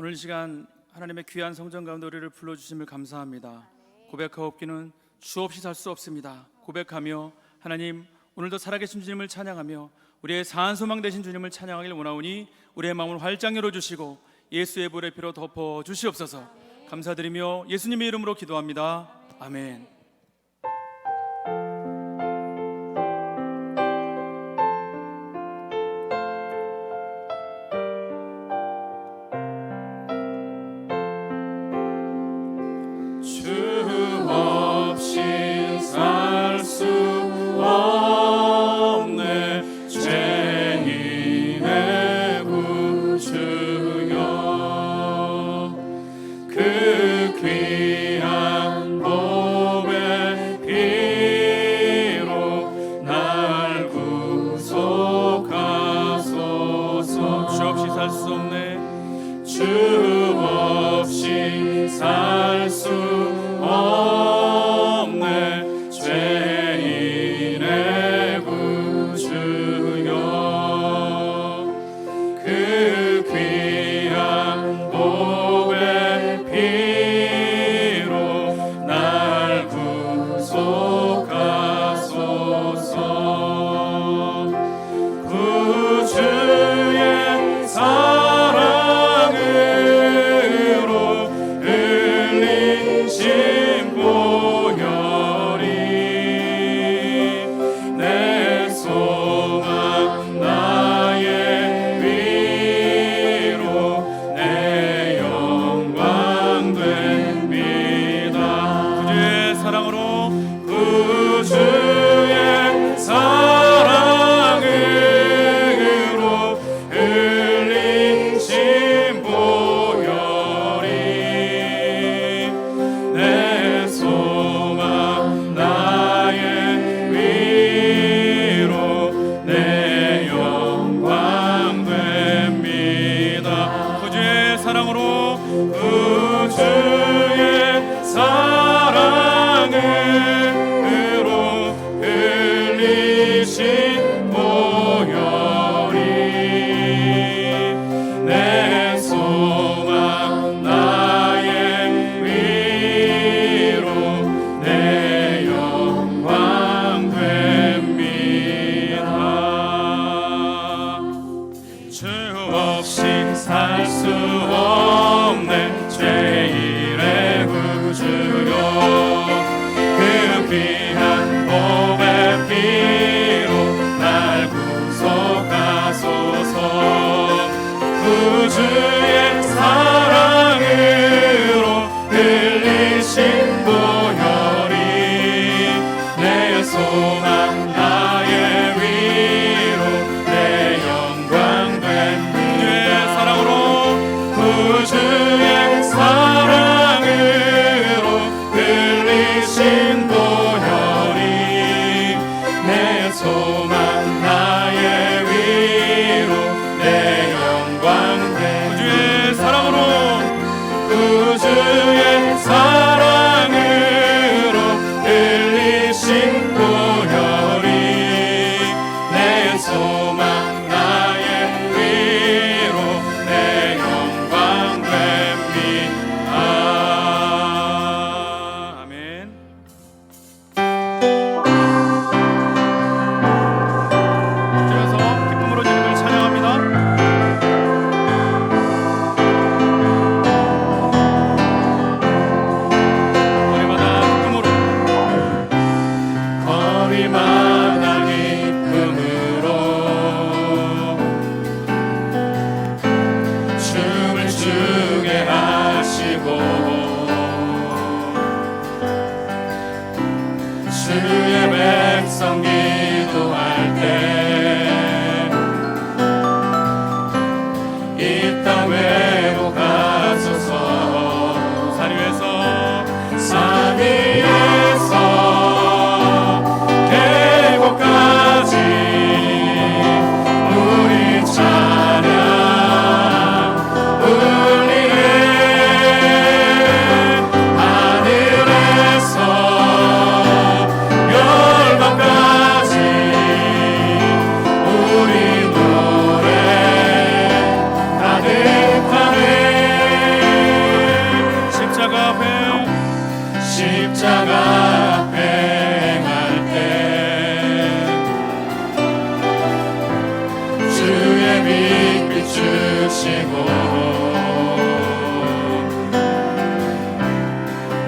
오늘 이 시간 하나님의 귀한 성전 가운데 우리를 불러주심을 감사합니다. 고백하옵기는 주없이 살 수 없습니다. 고백하며 하나님 오늘도 살아계신 주님을 찬양하며 우리의 사한 소망 되신 주님을 찬양하길 원하오니 우리의 마음을 활짝 열어주시고 예수의 보혈의 피로 덮어 주시옵소서. 감사드리며 예수님의 이름으로 기도합니다. 아멘. 주의 사랑으로 흘리신 보혈이 내 소망 나의 위로 내 영광 됩니다. 구주의 사랑으로 구주의 사랑 빛 비추시고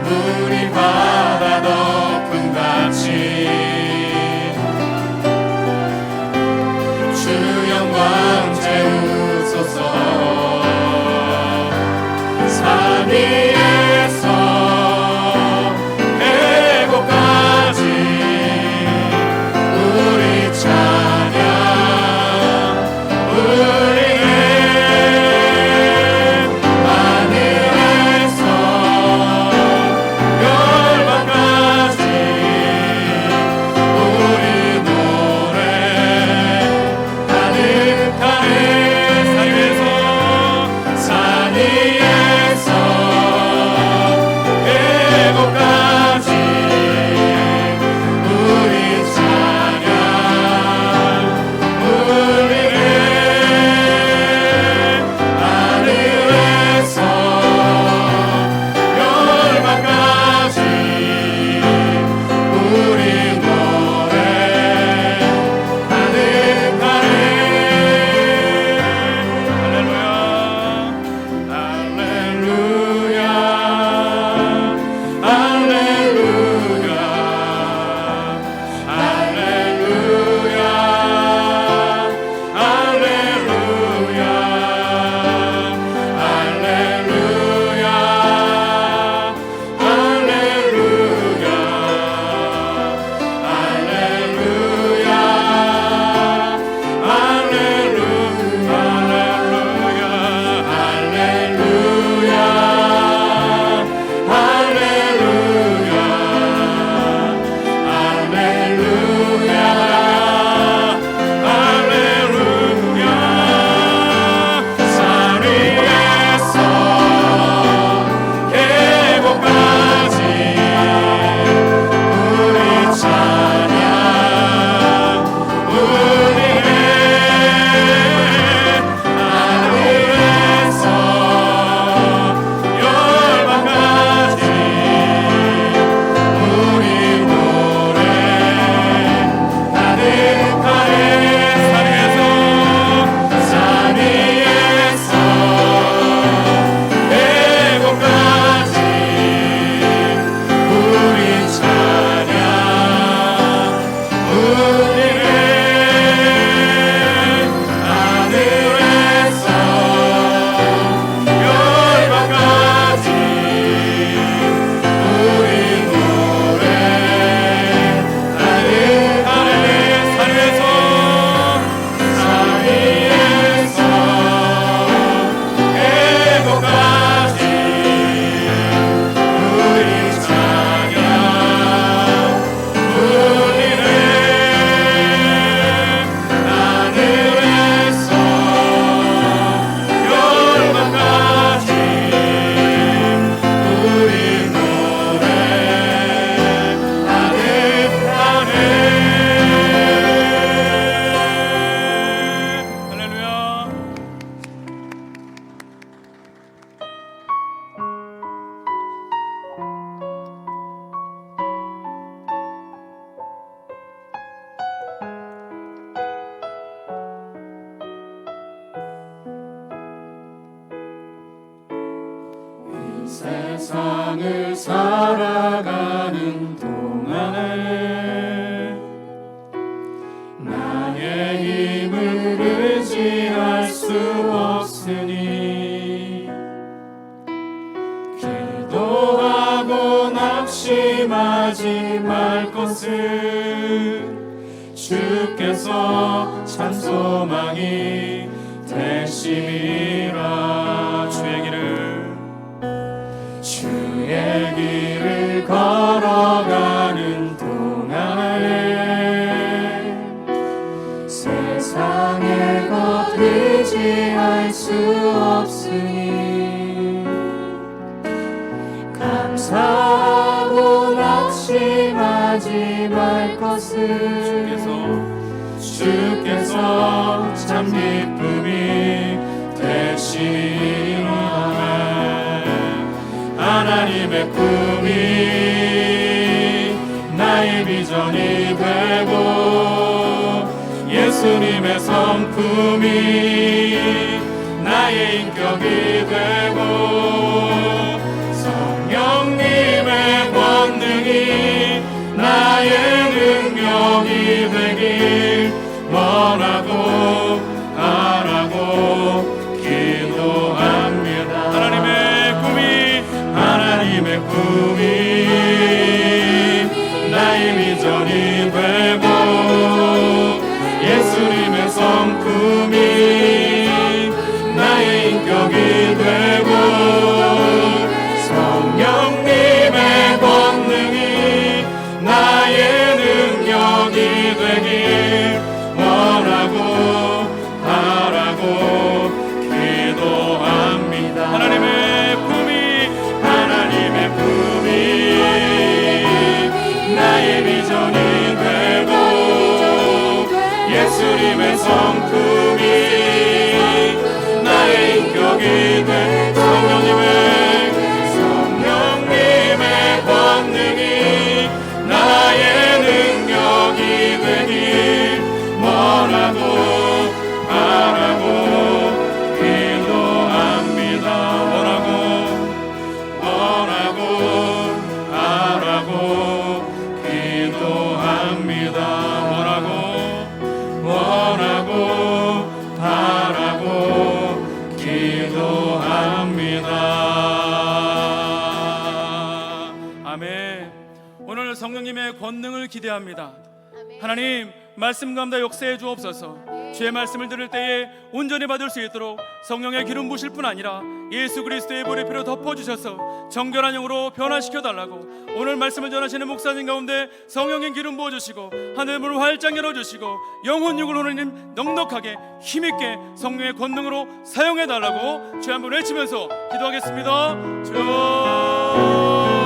물이 바다 덮음같이 주 영광 채우소서. 산 위에서 해고까지 우리 찬양 울리네. 하늘에서 열방까지 우리 노래 가득하네. 산 위에서 해고까지 우리 찬양 울리네. 하늘에서 열방까지 우리 노래 가득하네. 할렐루야 할렐루야 할렐루야 할렐루야 할렐루야 할렐루야 산 위에서 해고까지 우리 찬양 울리네. 하늘에서 열방까지 우리 노래 가득하네. 산 위에서 해고까지 우리 찬양 울리네. 하늘에서 열방까지 우리 노래 가득하네. 산 위에서 해고까지 우리 찬양 울리네. 하늘에서 열방까지 우리 노래 가득하네. 할렐루야. 이 세상을 살아가는 동안에 나의 힘을 의지할 수 없으니 기도하고 낙심하지 말 것을 주께서 참 소망이 되심이라. 주의 길을 걸어가는 동안에 세상의 것 의지할 수 없으니 감사하고 낙심하지 말 것을 주께서 참 기쁨이 되시리라. 하나님의 꿈이 나의 비전이 되고 예수 예수님의 성품이 나의 인격이 되고 성령님의 권능이 나의 능력이 되길 원하고 바라고 기도합니다. 하나님의 꿈이 나의 비전이 되고 예수님의 성품이 나의 인격이 되고 성령님의 권능이 나의 능력이 되길 원하고 바라고 기도합니다. 하나님의 품이 나의 비전이 되고 예수님의 성품이 나의 인격이 되고 성령님의 권능이 나의 능력이 되길 원하고 바라고 기도합니다. 원하고 바라고 기도합니다. 원하고 바라고 기도합니다. 아멘. 오늘 성령님의 권능을 기대합니다. 하나님, 말씀 가운데 역사해 주옵소서. 주의 말씀을 들을 때에 온전히 받을 수 있도록 성령의 기름 부실 뿐 아니라 예수 그리스도의 보혈의 피로 덮어주셔서 정결한 영으로 변화시켜 달라고, 오늘 말씀을 전하시는 목사님 가운데 성령의 기름 부어주시고 하늘의 문을 활짝 열어주시고 영혼 육을 하나님 넉넉하게 힘있게 성령의 권능으로 사용해 달라고 주여 한번 외치면서 기도하겠습니다. 주여,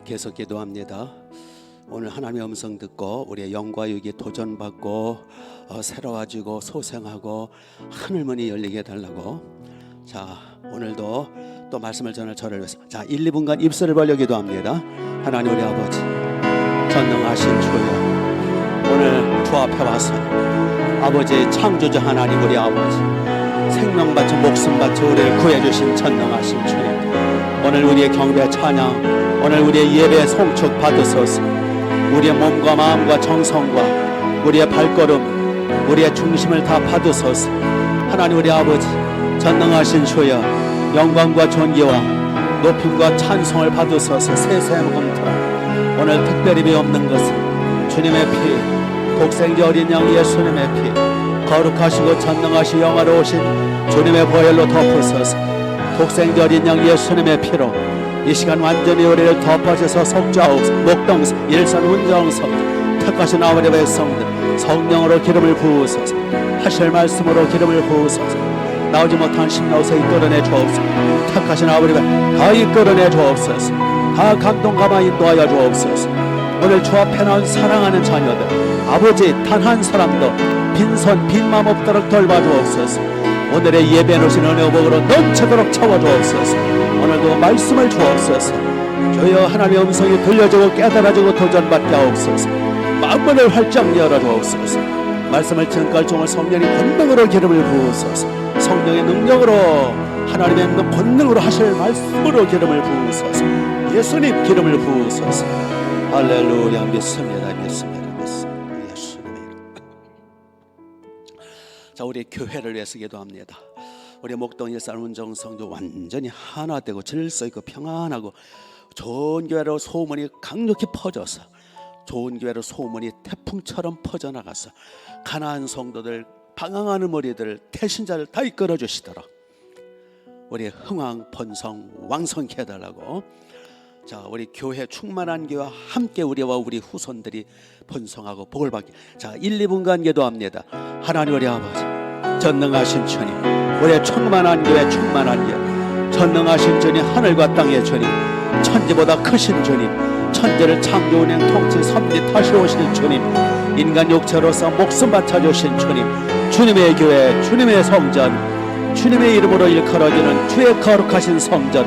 계속 기도합니다. 오늘 하나님의 음성 듣고 우리의 영과 육이 도전받고 새로워지고 소생하고 하늘문이 열리게 해달라고. 자, 오늘도 또 말씀을 전할 저를 위해서 자 1, 2분간 입술을 벌려 기도합니다. 하나님 우리 아버지 전능하신 주여, 오늘 주 앞에 와서 아버지 창조주 하나님 우리 아버지 생명 바쳐 목숨 바쳐 우리를 구해주신 전능하신 주님, 오늘 우리의 경배 찬양, 오늘 우리의 예배 송축 받으소서. 우리의 몸과 마음과 정성과 우리의 발걸음 우리의 중심을 다 받으소서. 하나님 우리 아버지 전능하신 주여, 영광과 존귀와 높임과 찬송을 받으소서. 세세한 검토라 오늘 특별히 비없는 것은 주님의 피, 독생자 어린 양 예수님의 피, 거룩하시고 전능하시고 영화로우신 주님의 보혈로 덮으소서. 독생자 어린 양 예수님의 피로 이 시간 완전히 우리를 덮어주셔서 속죄하옵소서. 목동서 일산 운정서 택하신 아버지 백성들 성령으로 기름을 부으소서. 하실 말씀으로 기름을 부으소서. 나오지 못한 심령서 이끌어내 주옵소서. 택하신 아버지가 다 이끌어내 주옵소서. 다 감동감화 인도하여 주옵소서. 오늘 주 앞에 나온 사랑하는 자녀들 아버지 단 한 사람도 빈손 빈맘 없도록 돌봐 주옵소서. 오늘의 예배 놓으신 은혜 복으로 넘치도록 채워주옵소서. 오늘도 말씀을 주옵소서. 주여 하나님의 음성이 들려지고 깨달아지고 도전받게 하옵소서. 마음문을 활짝 열어주옵소서. 말씀을 증거할 성령의 권능으로 기름을 부으소서. 성령의 능력으로 하나님의 권능으로 하실 말씀으로 기름을 부으소서. 예수님 기름을 부으소서. 할렐루야. 믿습니다. 믿습니다. 믿습니다. 예수님의 이름. 자, 우리 교회를 위해서 기도합니다. 우리 목동 일산 운정 성도 완전히 하나 되고 질서 있고 평안하고 좋은 교회로 소문이 강력히 퍼져서, 좋은 교회로 소문이 태풍처럼 퍼져나가서 가난한 성도들, 방황하는 머리들, 태신자를 다 이끌어 주시도록 우리 흥왕 번성 왕성케 해달라고. 자, 우리 교회 충만한 교회와 함께 우리와 우리 후손들이 번성하고 복을 받게. 자, 1, 2분간 기도합니다. 하나님 우리 아버지, 전능하신 주님, 우리의 충만한 교회, 충만한 교회, 전능하신 주님, 하늘과 땅의 주님, 천지보다 크신 주님, 천지를 창조 운행 통치 섭리 타시오시는 주님, 인간 육체로서 목숨 바쳐주신 주님, 주님의 교회, 주님의 성전, 주님의 이름으로 일컬어지는 주의 거룩하신 성전,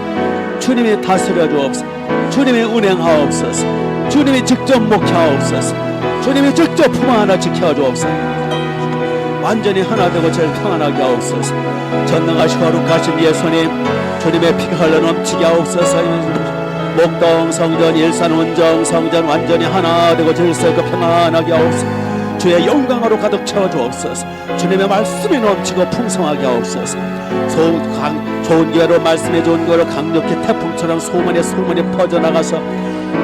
주님이 다스려 주옵소서. 주님이 운행하옵소서. 주님이 직접 목회하옵소서. 주님이 직접 품 하나 지켜주옵소서. 완전히 하나 되고 제일 평안하게 하옵소서. 전능하시고 거룩하신 예수님, 주님의 피가 흘러넘치게 하옵소서. 목동 성전, 일산 운정 성전 완전히 하나 되고 질서 있고 평안하게 하옵소서. 주의 영광으로 가득 채워주옵소서. 주님의 말씀이 넘치고 풍성하게 하옵소서. 좋은 교회로, 말씀의 좋은 교회로 강력히 태풍처럼 소문에 퍼져나가서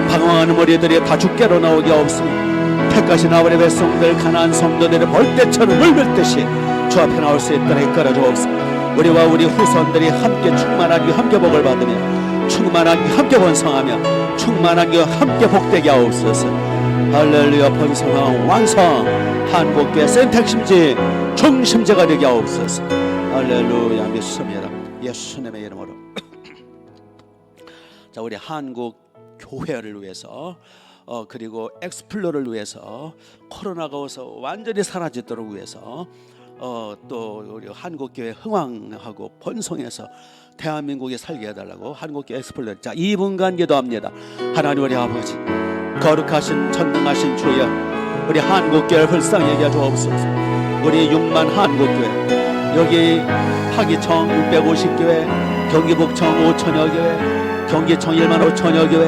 방황하는 머리들이 다 주께로 나오게 하옵소서. 택하신 아버지 백성들, 가난한 성도들이 벌떼처럼 물밀듯이 주 앞에 나올 수 있도록 이끌어 주옵소서. 우리와 우리 후손들이 함께 충만한 교 함께 복을 받으며, 충만한 교 함께 번성하며, 충만한 교 함께 복되게 하옵소서. 할렐루야. 번성한 왕성 한국교회 센택심지 중심제가 되게 하옵소서. 할렐루야. 믿습니다. 예수님의 이름으로. 자, 우리 한국 교회를 위해서 그리고 엑스플로를 위해서, 코로나가 와서 완전히 사라지도록 위해서 또 우리 한국교회 흥왕하고 번성해서 대한민국에 살게 해달라고 한국교회 엑스플로. 자, 2분간 기도합니다. 하나님 우리 아버지, 거룩하신 전능하신 주여, 우리 한국교회를 불쌍히 여겨 주옵소서. 우리 6만 한국교회, 여기 하기청 650교회, 경기북청 5천여 교회, 경기청 1만 5천여 교회,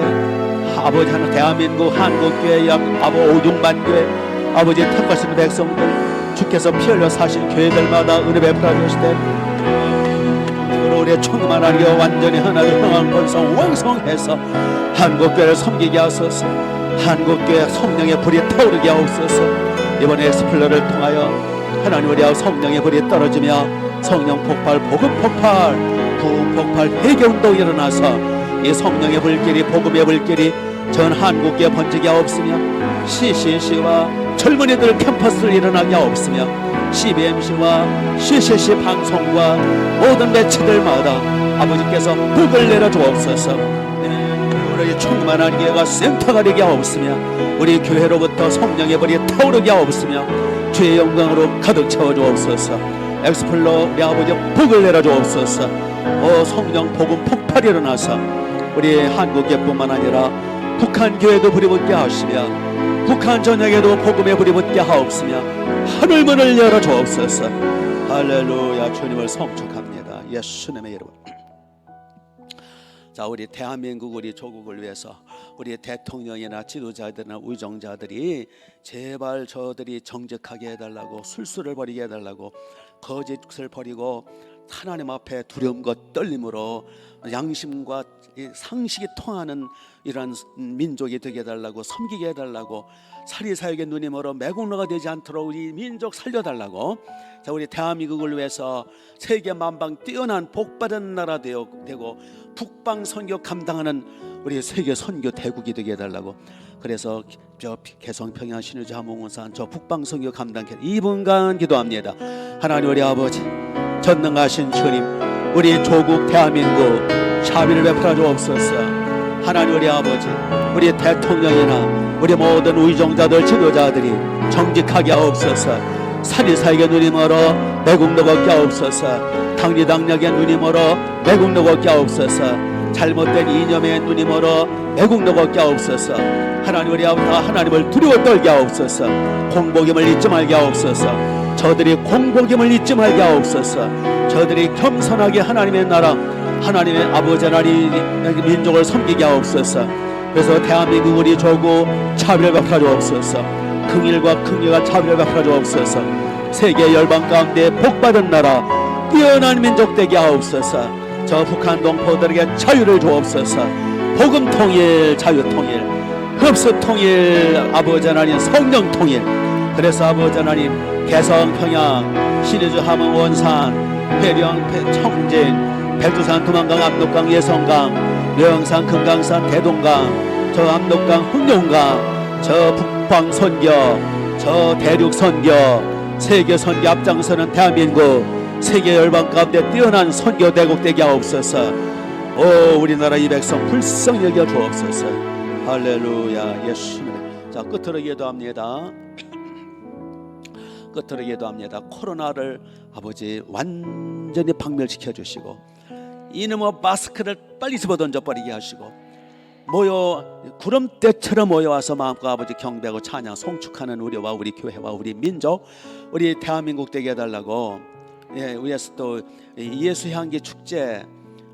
아버지 하나 대한민국 한국교회 약 6만 교회, 아버지 택하신 백성들, 주께서 피 흘려 사신 교회들마다 은혜 베풀어 주시되 우리의 충만한 교회 완전히 하나를 흥왕 번성 왕성해서 한국교회를 섬기게 하소서. 한국교회 성령의 불이 타오르게 하옵소서. 이번에 엑스플로를 통하여 하나님 우리 성령의 불이 떨어지며 성령 폭발, 복음 폭발, 부흥 폭발, 회개운동 일어나서 이 성령의 불길이, 복음의 불길이 전 한국교회 번지게 하옵으며, CCC와 젊은이들 캠퍼스를 일어나게 하옵으며, CBMC와 CCC 방송과 모든 매체들마다 아버지께서 복을 내려 주옵소서. 우리 충만한 교회가 센터가 되게 하옵으며, 우리 교회로부터 성령의 불이 타오르게 하옵으며, 주의 영광으로 가득 채워 주옵소서. 엑스플로 우리 아버지 복을 내려 주옵소서. 성령 복음 폭발이 일어나서 우리 한국교회뿐만 아니라 북한 교회도 불이 붙게 하시며, 북한 전역에도 복음의 불이 붙게 하옵으며, 하늘문을 열어 주옵소서. 할렐루야. 주님을 성축합니다. 예수님의 이름. 자, 우리 대한민국, 우리 조국을 위해서 우리 대통령이나 지도자들이나 우정자들이 제발 저들이 정직하게 해달라고, 술수를 버리게 해달라고, 거짓을 버리고 하나님 앞에 두려움과 떨림으로 양심과 상식이 통하는 이러한 민족이 되게 해달라고, 섬기게 해달라고, 사리사욕의 눈이 멀어 매국노가 되지 않도록 우리 민족 살려달라고. 자, 우리 대한민국을 위해서 세계 만방 뛰어난 복받은 나라 되고 북방 선교 감당하는 우리 세계 선교 대국이 되게 해달라고. 그래서 저 개성 평양 신의주 하몽원산 저 북방 선교 감당해 2분간 기도합니다. 하나님 우리 아버지, 전능하신 주님, 우리 조국 대한민국 자비를 베풀어 주옵소서. 하나님 우리 아버지, 우리 대통령이나 우리 모든 의정자들, 지도자들이 정직하게 하옵소서. 사리사에게 눈이 멀어 매국노 걷게 하옵소서. 당리당략에 눈이 멀어 매국노 걷게 하옵소서. 잘못된 이념에 눈이 멀어 매국노 걷게 하옵소서. 하나님 우리 아버지 하나님을 두려워 떨게 하옵소서. 공복임을 잊지 말게 하옵소서. 저들이 공복임을 잊지 말게 하옵소서. 저들이 겸손하게 하나님의 나라 하나님의 아버지 하나님 민족을 섬기게 하옵소서. 그래서 대한민국 우리 조국 차별 베풀어 주옵소서. 긍일과 긍휼과 차별 베풀어 주옵소서. 세계 열방 가운데 복받은 나라 뛰어난 민족 되게 하옵소서. 저 북한 동포들에게 자유를 주옵소서. 복음 통일 자유 통일 흡수 통일 아버지 하나님 성령 통일. 그래서 아버지 하나님 개성 평양 신의주 함흥 원산 회령 청진 백두산 두만강 압록강 예성강 묘영산 금강산 대동강 저 압록강 흑룡강 저 북방 선교 저 대륙 선교 세계 선교 앞장서는 대한민국 세계 열방 가운데 뛰어난 선교 대국 되게 하옵소서. 오 우리나라 이 백성 불쌍히 여겨 주옵소서. 할렐루야 예수님. 자 끝으로 기도합니다. 끝으로 기도합니다. 코로나를 아버지 완전히 박멸시켜 주시고 이놈의 마스크를 빨리 집어던져 버리게 하시고 구름대처럼 모여와서 마음껏 아버지 경배하고 찬양 송축하는 우리와 우리 교회와 우리 민족 우리 대한민국 되게 해달라고. 예, 위에서 또 예수향기 축제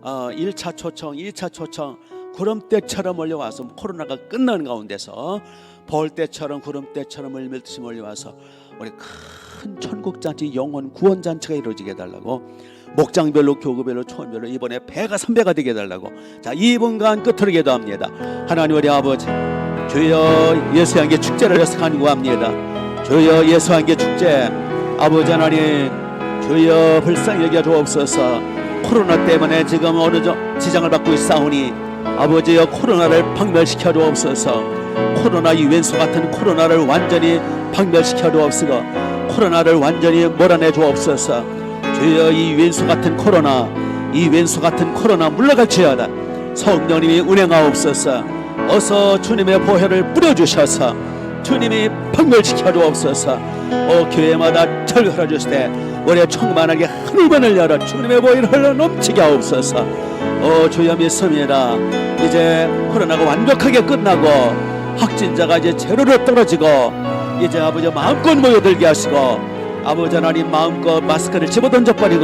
1차 초청 2차 초청 구름대처럼 몰려와서 코로나가 끝나는 가운데서 벌떼처럼 구름대처럼 물밀듯이 몰려와서 우리 큰 천국잔치 영원 구원잔치가 이루어지게 해달라고. 목장별로 교구별로 초원별로 이번에 배가 3배가 되게 해달라고. 자 2분간 끝으로 기도합니다. 하나님 우리 아버지 주여 예수향기 축제를 위해서 간구합니다. 주여 예수향기 축제 아버지 하나님 주여 불쌍히 여겨 주옵소서. 코로나 때문에 지금 어느 지장을 받고 있사오니 아버지여 코로나를 박멸시켜 주옵소서. 코로나 이 왼수 같은 코로나를 완전히 박멸시켜 주옵소서. 코로나를 완전히 몰아내 주옵소서. 주여 이 왼수 같은 코로나 이 왼수 같은 코로나 물러갈지어다. 성령님이 운행하옵소서. 어서 주님의 보혈을 뿌려주셔서 주님이 박멸시켜 주옵소서. 교회마다 철거해 주시되 우리의 충만하게 하늘문을 열어 주님의 보혈을 흘러 넘치게 하옵소서. 주여 믿습니다. 이제 코로나가 완벽하게 끝나고 확진자가 이제 제로로 떨어지고 이제 아버지 마음껏 모여들게 하시고 아버지 하나님 마음껏 마스크를 집어던져버리고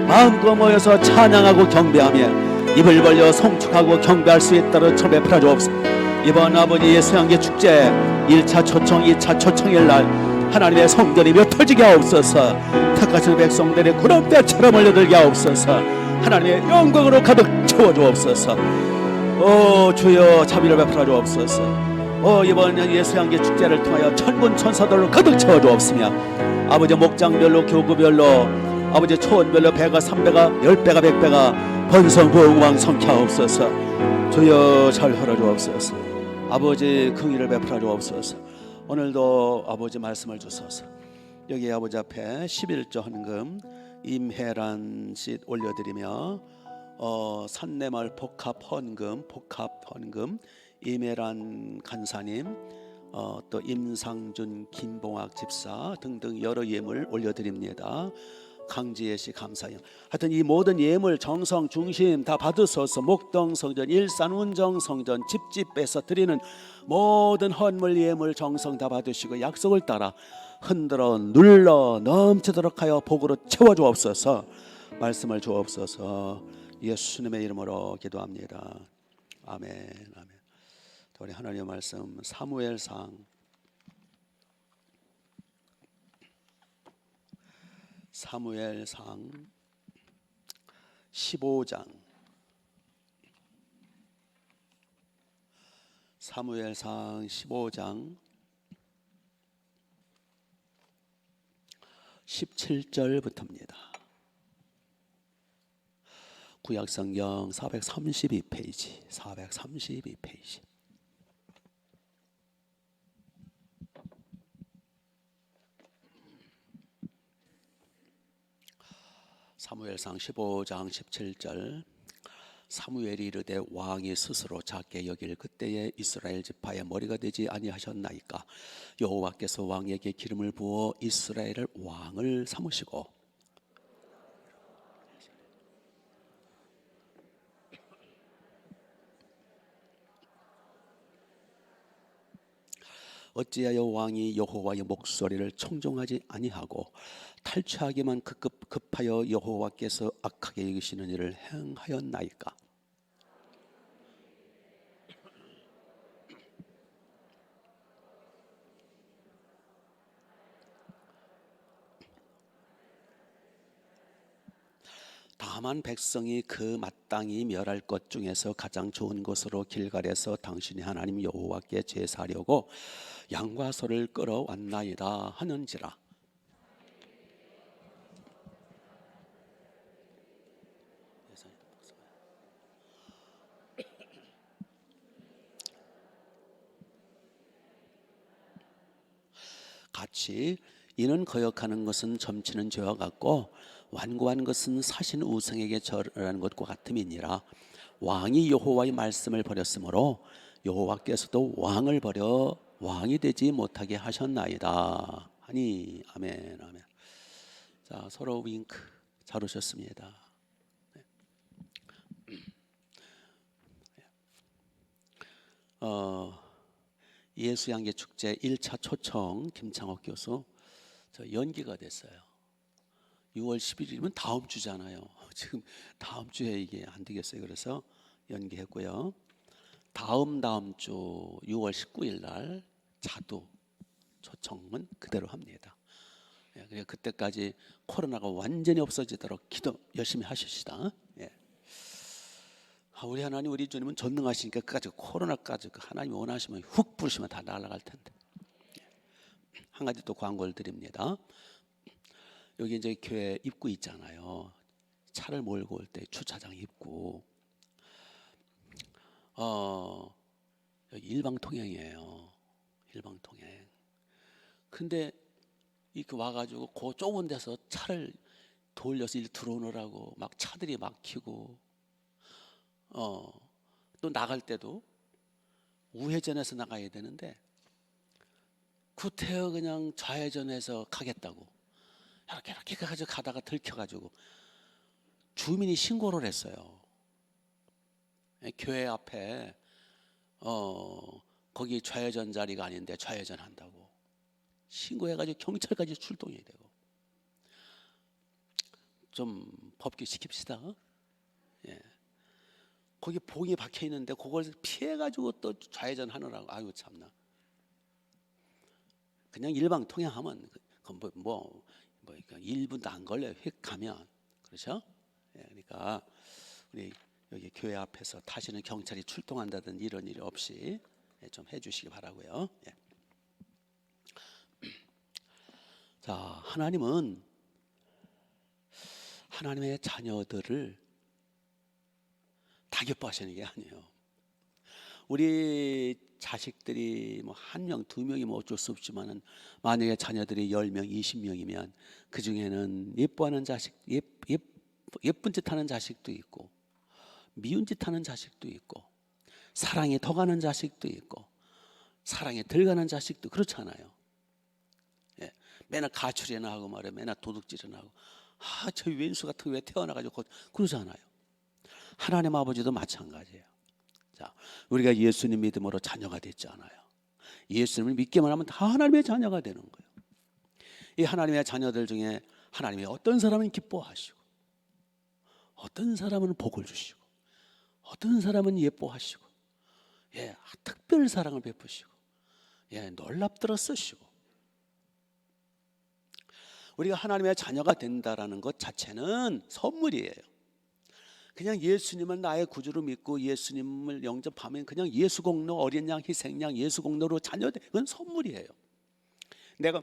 마음껏 모여서 찬양하고 경배하며 입을 벌려 송축하고 경배할 수 있도록 철배 풀어 주옵소서. 이번 아버지 예수향기 축제 1차 초청 2차 초청일 날 하나님의 성전이 몇 터지게 하옵소서. 택하신 백성들의 구름대처럼 몰려들게 하옵소서. 하나님의 영광으로 가득 채워주옵소서. 주여 자비를 베풀어 주옵소서. 이번 예수향기 축제를 통하여 천군 천사들로 가득 채워주옵으며 아버지 목장별로 교구별로 아버지 초원별로 배가 3배가 10배가 100배가 번성부흥왕 성취하옵소서. 주여 잘 허러 주옵소서. 아버지 긍휼을 베풀어 주옵소서. 오늘도 아버지 말씀을 주소서. 여기 아버지 앞에 11조 헌금 임혜란 씨 올려드리며 산내마을 복합 헌금 임혜란 간사님 또 임상준 김봉학 집사 등등 여러 예물 올려드립니다. 강지혜 씨 감사해요. 하여튼 이 모든 예물 정성 중심 다 받으소서. 목동 성전 일산 운정 성전 집집에서 드리는 모든 헌물 예물 정성 다 받으시고 약속을 따라 흔들어 눌러 넘치도록 하여 복으로 채워주옵소서. 말씀을 주옵소서. 예수님의 이름으로 기도합니다. 아멘. 아멘. 우리 하나님의 말씀 사무엘상 15장 사무엘상 15장 17절부터입니다. 구약성경 432페이지 432페이지. 사무엘상 15장 17절. 사무엘이 이르되 왕이 스스로 작게 여길 그때에 이스라엘 지파의 머리가 되지 아니하셨나이까. 여호와께서 왕에게 기름을 부어 이스라엘을 왕을 삼으시고 어찌하여 왕이 여호와의 목소리를 청종하지 아니하고 탈취하기만 급하여 여호와께서 악하게 여기시는 일을 행하였나이까. 다만 백성이 그 마땅히 멸할 것 중에서 가장 좋은 것으로 길갈에서 당신이 하나님 여호와께 제사하려고 양과 소를 끌어왔나이다 하는지라. 같이 이는 거역하는 것은 점치는 죄와 같고 완고한 것은 사신 우상에게 절하는 것과 같음이니라. 왕이 여호와의 말씀을 버렸으므로 여호와께서도 왕을 버려 왕이 되지 못하게 하셨나이다 하니. 아멘 아멘. 자, 서로 윙크. 잘 오셨습니다. 예수양계 축제 1차 초청 김창옥 교수 저 연기가 됐어요. 6월 11일이면 다음 주잖아요. 지금 다음 주에 이게 안 되겠어요. 그래서 연기했고요. 다음 주 6월 19일 날 자두 초청은 그대로 합니다. 예, 그때까지 코로나가 완전히 없어지도록 기도 열심히 하십시다. 예. 우리 하나님, 우리 주님은 전능하시니까 그까지 코로나까지 하나님이 원하시면 훅 부르시면 다 날아갈 텐데. 한 가지 또 광고를 드립니다. 여기 이제 교회 입구 있잖아요. 차를 몰고 올 때 주차장 입구. 여기 일방통행이에요. 일방통행. 근데 이렇게 와가지고 그 좁은 데서 차를 돌려서 일 들어오느라고 막 차들이 막히고, 또 나갈 때도 우회전해서 나가야 되는데 구태여 그냥 좌회전해서 가겠다고 이렇게 가지고 가다가 들켜가지고 주민이 신고를 했어요. 교회 앞에 거기 좌회전 자리가 아닌데 좌회전 한다고 신고해가지고 경찰까지 출동해야 되고. 좀 법규 지킵시다. 예. 거기 봉이 박혀 있는데 그걸 피해가지고 또 좌회전 하느라고. 아유 참나. 그냥 일방 통행하면 뭐 1분도 안 걸려요. 휙 가면. 그렇죠? 예, 그러니까 우리 여기 교회 앞에서 타시는 경찰이 출동한다든지 이런 일이 없이 좀 해주시기 바라고요. 예. 자, 하나님은 하나님의 자녀들을 다 기뻐하시는 게 아니에요. 우리 자식들이 뭐 한 명, 두 명이면 어쩔 수 없지만은 만약에 자녀들이 10명, 20명이면 그 중에는 예뻐하는 자식, 예쁜 짓 하는 자식도 있고, 미운 짓 하는 자식도 있고, 사랑에 더 가는 자식도 있고, 사랑에 덜 가는 자식도 그렇잖아요. 예, 맨날 가출이나 하고 말이야, 맨날 도둑질이나 하고, 저 왼수 같은 거 왜 태어나가지고 그러잖아요. 하나님 아버지도 마찬가지예요. 자, 우리가 예수님 믿음으로 자녀가 됐잖아요. 예수님을 믿기만 하면 다 하나님의 자녀가 되는 거예요. 이 하나님의 자녀들 중에 하나님이 어떤 사람은 기뻐하시고, 어떤 사람은 복을 주시고, 어떤 사람은 예뻐하시고, 예, 특별 사랑을 베푸시고, 예, 놀랍도록 쓰시고. 우리가 하나님의 자녀가 된다라는 것 자체는 선물이에요. 그냥 예수님을 나의 구주로 믿고 예수님을 영접하면 그냥 예수 공로, 어린 양, 희생양, 예수 공로로 자녀돼. 그건 선물이에요. 내가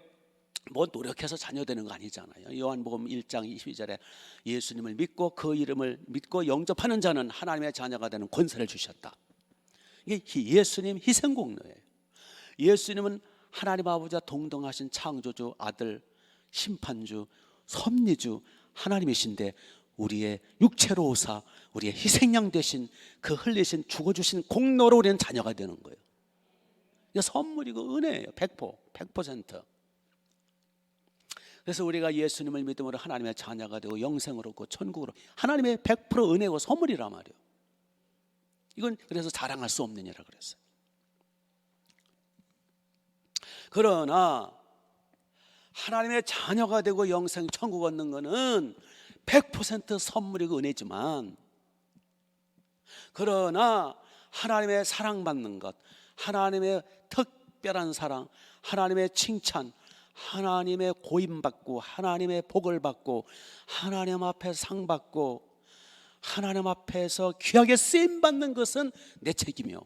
뭐 노력해서 자녀되는 거 아니잖아요. 요한복음 1장 22절에 예수님을 믿고 그 이름을 믿고 영접하는 자는 하나님의 자녀가 되는 권세를 주셨다. 이게 예수님 희생 공로예요. 예수님은 하나님 아버지와 동등하신 창조주, 아들, 심판주, 섭리주 하나님이신데 우리의 육체로 오사 우리의 희생양 되신 그 흘리신 죽어주신 공로로 우리는 자녀가 되는 거예요. 이게 선물이고 은혜예요. 100%. 그래서 우리가 예수님을 믿음으로 하나님의 자녀가 되고 영생을 얻고 천국으로, 하나님의 100% 은혜고 선물이란 말이에요. 이건 그래서 자랑할 수 없는 일이라 그랬어요. 그러나 하나님의 자녀가 되고 영생 천국 얻는 것은 100% 선물이고 은혜지만, 그러나 하나님의 사랑받는 것, 하나님의 특별한 사랑, 하나님의 칭찬, 하나님의 고임받고 하나님의 복을 받고 하나님 앞에 상 받고 하나님 앞에서 귀하게 쓰임 받는 것은 내 책임이요.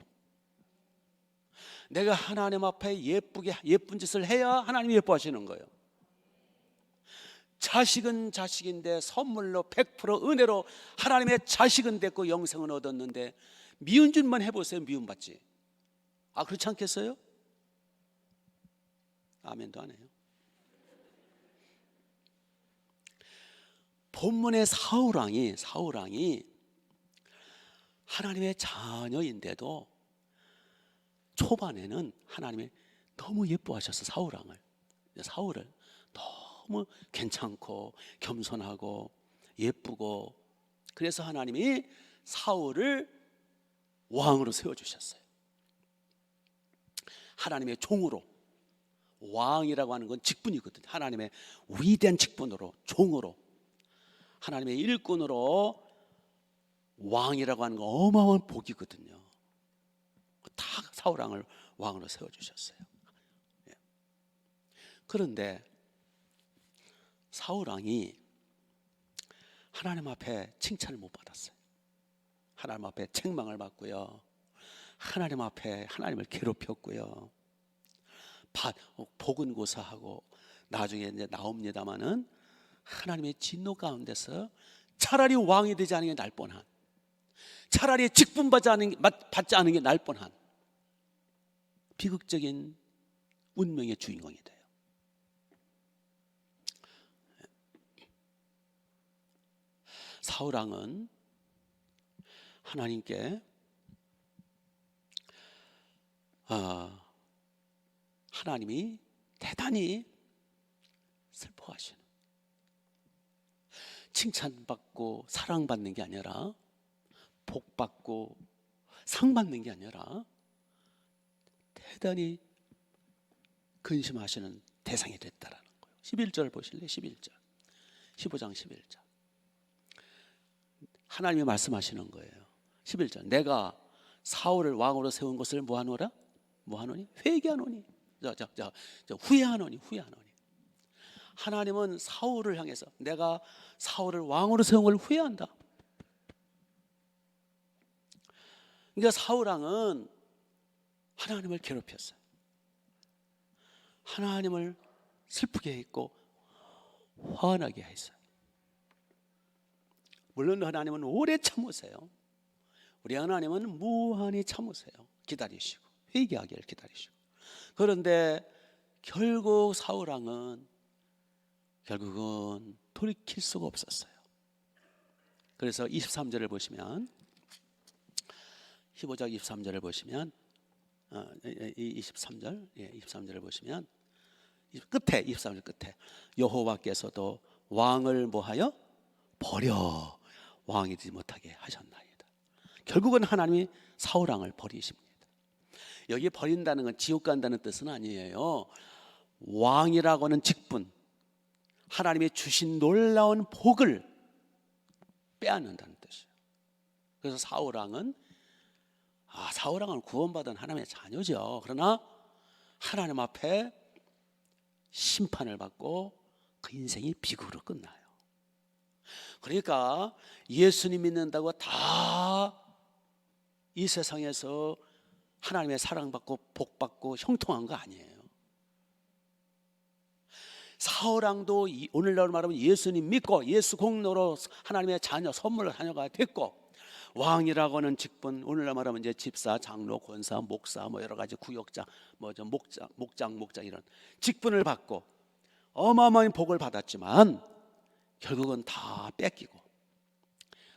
내가 하나님 앞에 예쁜 짓을 해야 하나님이 예뻐하시는 거예요. 자식은 자식인데 선물로 100% 은혜로 하나님의 자식은 됐고 영생은 얻었는데 미운 짓만 해보세요. 미움받지. 그렇지 않겠어요? 아멘도 안 해요. 본문의 사울왕이 하나님의 자녀인데도 초반에는 하나님이 너무 예뻐하셔서 사울을 너무 괜찮고 겸손하고 예쁘고, 그래서 하나님이 사울을 왕으로 세워주셨어요. 하나님의 종으로. 왕이라고 하는 건 직분이거든요. 하나님의 위대한 직분으로, 종으로, 하나님의 일꾼으로 왕이라고 하는 건 어마어마한 복이거든요. 다 사울왕을 왕으로 세워주셨어요. 그런데 사울왕이 하나님 앞에 칭찬을 못 받았어요. 하나님 앞에 책망을 받고요, 하나님 앞에 하나님을 괴롭혔고요, 복은 고사하고 나중에 이제 나옵니다마는 하나님의 진노 가운데서 차라리 왕이 되지 않은 게 날 뻔한, 차라리 직분받지 않은 게 날 뻔한 비극적인 운명의 주인공이 돼요. 사울왕은 하나님께 하나님이 대단히 슬퍼하시는, 칭찬받고 사랑받는 게 아니라, 복받고 상받는 게 아니라 대단히 근심하시는 대상이 됐다라는 거예요. 11절 보실래요? 11절, 15장 11절. 하나님이 말씀하시는 거예요. 11절, 내가 사울을 왕으로 세운 것을 뭐하노라? 뭐하노니? 회개하노니. 후회하노니. 하나님은 사울을 향해서 내가 사울을 왕으로 세운 걸 후회한다. 그러니까 사울왕은 하나님을 괴롭혔어요. 하나님을 슬프게 했고 화나게 했어요. 물론 하나님은 오래 참으세요. 우리 하나님은 무한히 참으세요. 기다리시고 회개하기를 기다리시고. 그런데 결국 사울왕은 결국은 돌이킬 수가 없었어요. 그래서 23절을 보시면, 15장 23절을 보시면, 23절을 보시면 끝에, 23절 끝에 여호와께서도 왕을 뭐하여 버려 왕이 되지 못하게 하셨나이다. 결국은 하나님이 사울왕을 버리십니다. 여기 버린다는 건 지옥 간다는 뜻은 아니에요. 왕이라고 하는 직분, 하나님이 주신 놀라운 복을 빼앗는다는 뜻이에요. 그래서 사울왕은 구원받은 하나님의 자녀죠. 그러나 하나님 앞에 심판을 받고 그 인생이 비극으로 끝나요. 그러니까 예수님 믿는다고 다 이 세상에서 하나님의 사랑받고 복받고 형통한 거 아니에요. 사울왕도 오늘날 말하면 예수님 믿고 예수 공로로 하나님의 자녀, 선물로 자녀가 됐고, 왕이라고 하는 직분, 오늘날 말하면 이제 집사, 장로, 권사, 목사, 여러 가지 구역장, 목장 이런 직분을 받고 어마어마한 복을 받았지만 결국은 다 뺏기고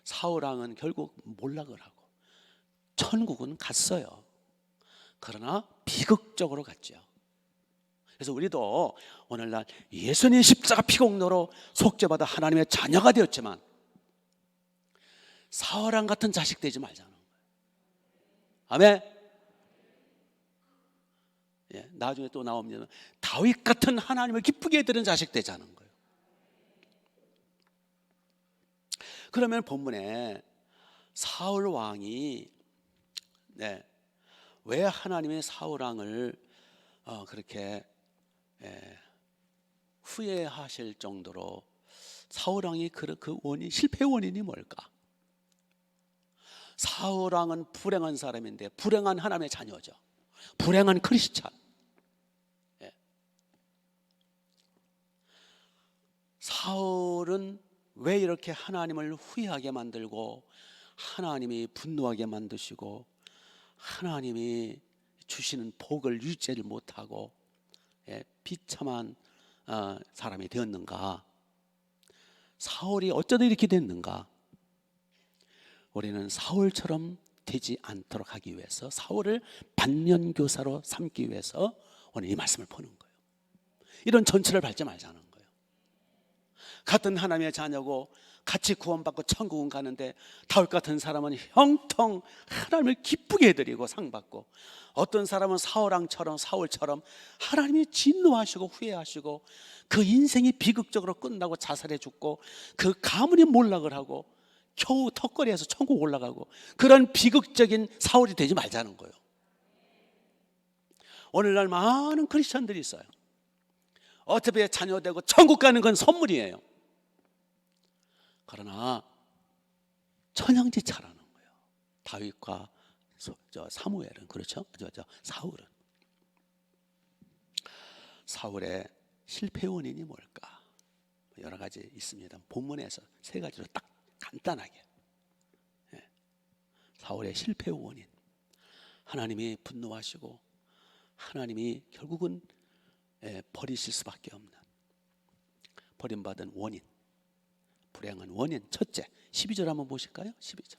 사울 왕은 결국 몰락을 하고 천국은 갔어요. 그러나 비극적으로 갔죠. 그래서 우리도 오늘날 예수님의 십자가 피공로로 속죄받아 하나님의 자녀가 되었지만 사울 왕 같은 자식 되지 말자는 거예요. 아멘. 예, 나중에 또 나옵니다. 다윗 같은 하나님을 기쁘게 해드리는 자식 되자는 거예요. 그러면 본문에 사울 왕이 왜 하나님의 사울 왕을 그렇게 후회하실 정도로 사울 왕이 그 원인, 실패 원인이 뭘까? 사울 왕은 불행한 사람인데 불행한 하나님의 자녀죠. 불행한 크리스찬. 사울은 왜 이렇게 하나님을 후회하게 만들고 하나님이 분노하게 만드시고 하나님이 주시는 복을 유지를 못하고 비참한 사람이 되었는가? 사울이 어쩌다 이렇게 됐는가? 우리는 사울처럼 되지 않도록 하기 위해서, 사울을 반면교사로 삼기 위해서 오늘 이 말씀을 보는 거예요. 이런 전철을 밟지 말자는 거예요. 같은 하나님의 자녀고 같이 구원받고 천국은 가는데 다윗 같은 사람은 형통 하나님을 기쁘게 해드리고 상받고, 어떤 사람은 사울처럼 하나님이 진노하시고 후회하시고 그 인생이 비극적으로 끝나고 자살해 죽고 그 가문이 몰락을 하고 겨우 턱걸이에서 천국 올라가고, 그런 비극적인 사울이 되지 말자는 거예요. 오늘날 많은 크리스천들이 있어요. 어차피 자녀되고 천국 가는 건 선물이에요. 그러나 천양지차라는 거예요. 다윗과 사무엘은, 그렇죠? 사울은. 사울의 실패 원인이 뭘까? 여러 가지 있습니다. 본문에서 세 가지로 딱 간단하게. 사울의 실패 원인, 하나님이 분노하시고 하나님이 결국은 버리실 수밖에 없는 버림받은 원인, 불행한 원인. 첫째, 12절 한번 보실까요? 12절.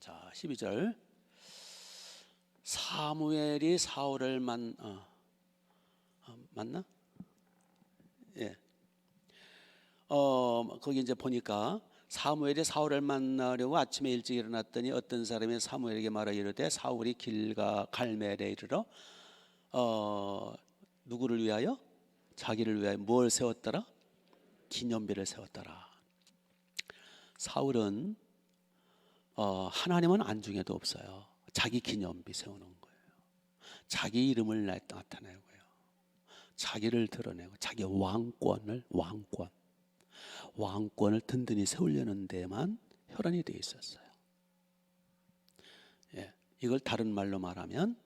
자, 12절. 사무엘이 사울을 맞나? 예. 거기 이제 보니까 사무엘이 사울을 만나려고 아침에 일찍 일어났더니 어떤 사람이 사무엘에게 말하 이르되 사울이 길가 갈멜에 이르러 누구를 위하여? 자기를 위하여 뭘 세웠더라? 기념비를 세웠더라. 사울은 하나님은 안중에도 없어요. 자기 기념비 세우는 거예요. 자기 이름을 나타내고요. 자기를 드러내고 자기 왕권을 든든히 세우려는 데만 혈안이 되어 있었어요. 이걸 다른 말로 말하면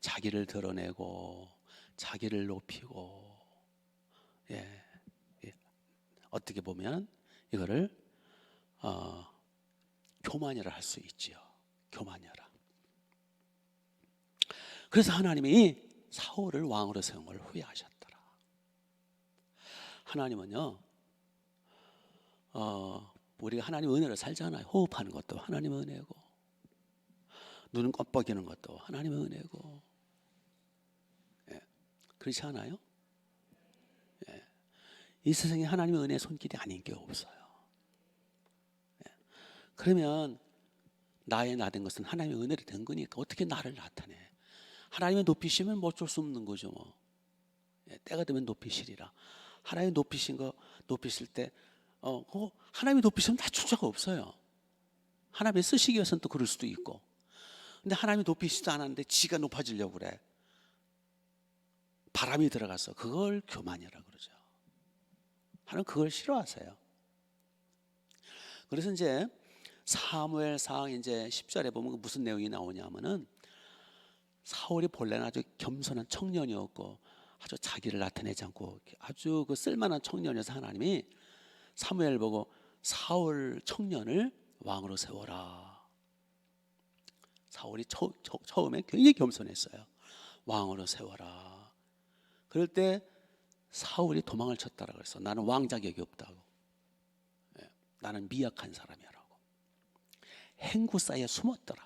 자기를 드러내고 자기를 높이고, 어떻게 보면 이거를 교만이라 할 수 있지요. 교만이라. 그래서 하나님이 사울을 왕으로 세운 걸 후회하셨더라. 하나님은요, 우리가 하나님 은혜로 살잖아요. 호흡하는 것도 하나님의 은혜고, 눈은 껌뻑이는 것도 하나님의 은혜고, 그렇지 않아요? 이 세상에 하나님의 은혜의 손길이 아닌 게 없어요. 그러면 나의 나된 것은 하나님의 은혜로 된 거니까 어떻게 나를 나타내? 하나님의 높이시면 뭐 어쩔 수 없는 거죠. 뭐. 때가 되면 높이시리라. 하나님 높이신 거 높이실 때 하나님이 높이시면 낮출 자가 없어요. 하나님이 쓰시기 위해서는 또 그럴 수도 있고. 근데 하나님이 높이시지도 않았는데 지가 높아지려고 그래. 바람이 들어가서 그걸 교만이라고 그러죠. 하나님 그걸 싫어하세요. 그래서 이제 사무엘상 이제 10절에 보면 무슨 내용이 나오냐면은 사울이 본래는 아주 겸손한 청년이었고 아주 자기를 나타내지 않고 아주 그 쓸만한 청년이어서 하나님이 사무엘 보고 사울 청년을 왕으로 세워라. 사울이 처음에 굉장히 겸손했어요. 왕으로 세워라. 그럴 때 사울이 도망을 쳤다라고 그랬어. 나는 왕 자격이 없다고. 나는 미약한 사람이라고. 행구 사이에 숨었더라.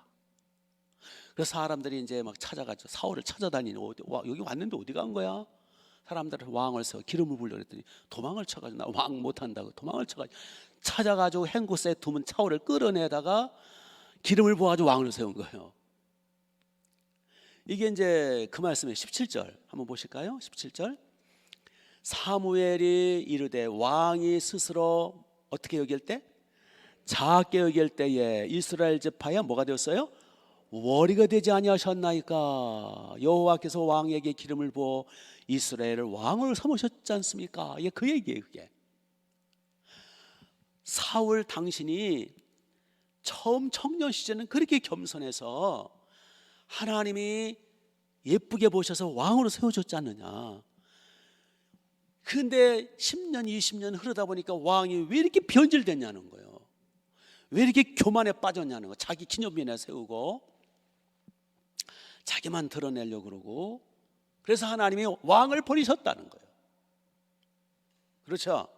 그래서 사람들이 이제 막 찾아가지고 사울을 찾아다니는, 여기 왔는데 어디 간 거야? 사람들은 왕을 세워 기름을 부으려고 그랬더니 도망을 쳐가지고, 나 왕 못한다고 도망을 쳐가지고 찾아가지고 행구 사이에 두면 사울을 끌어내다가 기름을 부어가지고 왕을 세운 거예요. 이게 이제 그 말씀의 17절 한번 보실까요? 17절. 사무엘이 이르되 왕이 스스로 어떻게 여길 때? 작게 여길 때에 이스라엘 지파야 뭐가 되었어요? 월이가 되지 아니하셨나이까. 여호와께서 왕에게 기름을 부어 이스라엘을 왕으로 삼으셨지 않습니까? 이게 그 얘기예요. 그게 사울 당신이 처음 청년 시절은 그렇게 겸손해서 하나님이 예쁘게 보셔서 왕으로 세워줬지 않느냐. 근데 10년 20년 흐르다 보니까 왕이 왜 이렇게 변질됐냐는 거예요. 왜 이렇게 교만에 빠졌냐는 거예요. 자기 기념비나 세우고 자기만 드러내려고 그러고. 그래서 하나님이 왕을 버리셨다는 거예요. 그렇죠?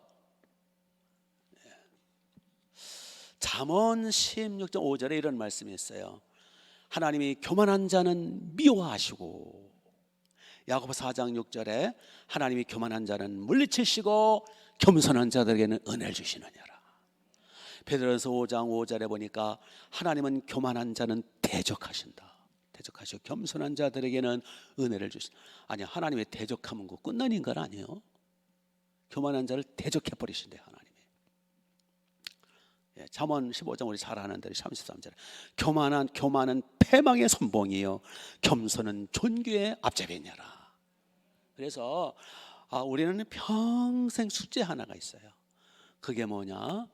잠언 16장 5절에 이런 말씀이 있어요. 하나님이 교만한 자는 미워하시고, 야고보 4장 6절에 하나님이 교만한 자는 물리치시고 겸손한 자들에게는 은혜를 주시느니라. 베드로전서 5장 5절에 보니까 하나님은 교만한 자는 대적하신다. 대적하시고 겸손한 자들에게는 은혜를 주신다. 아니, 하나님의 대적하면 그 끝난 인간 아니에요. 교만한 자를 대적해 버리신대 하나님이. 잠언 15장 우리 잘 아는 대로 33절에 교만은 패망의 선봉이요 겸손은 존귀의 앞잡이니라. 그래서 우리는 평생 숙제 하나가 있어요. 그게 뭐냐?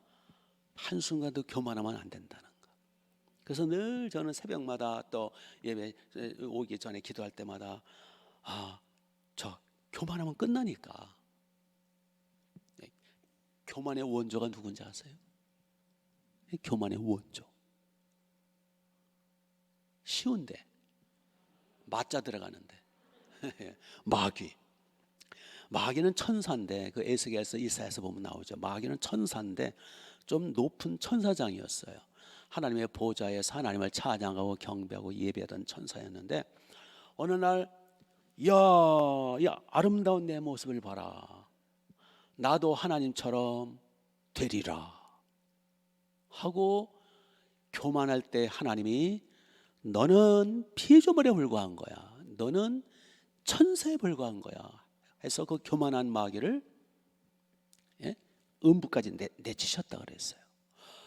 한순간도 교만하면 안 된다는 거. 그래서 늘 저는 새벽마다 또 예배 오기 전에 기도할 때마다 저 교만하면 끝나니까. 교만의 원조가 누군지 아세요? 교만의 원조. 쉬운데 맞자 들어가는데 마귀는 천사인데, 그 에스겔서 이사야서 보면 나오죠. 마귀는 천사인데 좀 높은 천사장이었어요. 하나님의 보좌에서 하나님을 찬양하고 경배하고 예배하던 천사였는데, 어느 날 야 아름다운 내 모습을 봐라, 나도 하나님처럼 되리라 하고 교만할 때 하나님이 너는 피조물에 불과한 거야, 너는 천사에 불과한 거야 해서 그 교만한 마귀를 음부까지 내치셨다 그랬어요.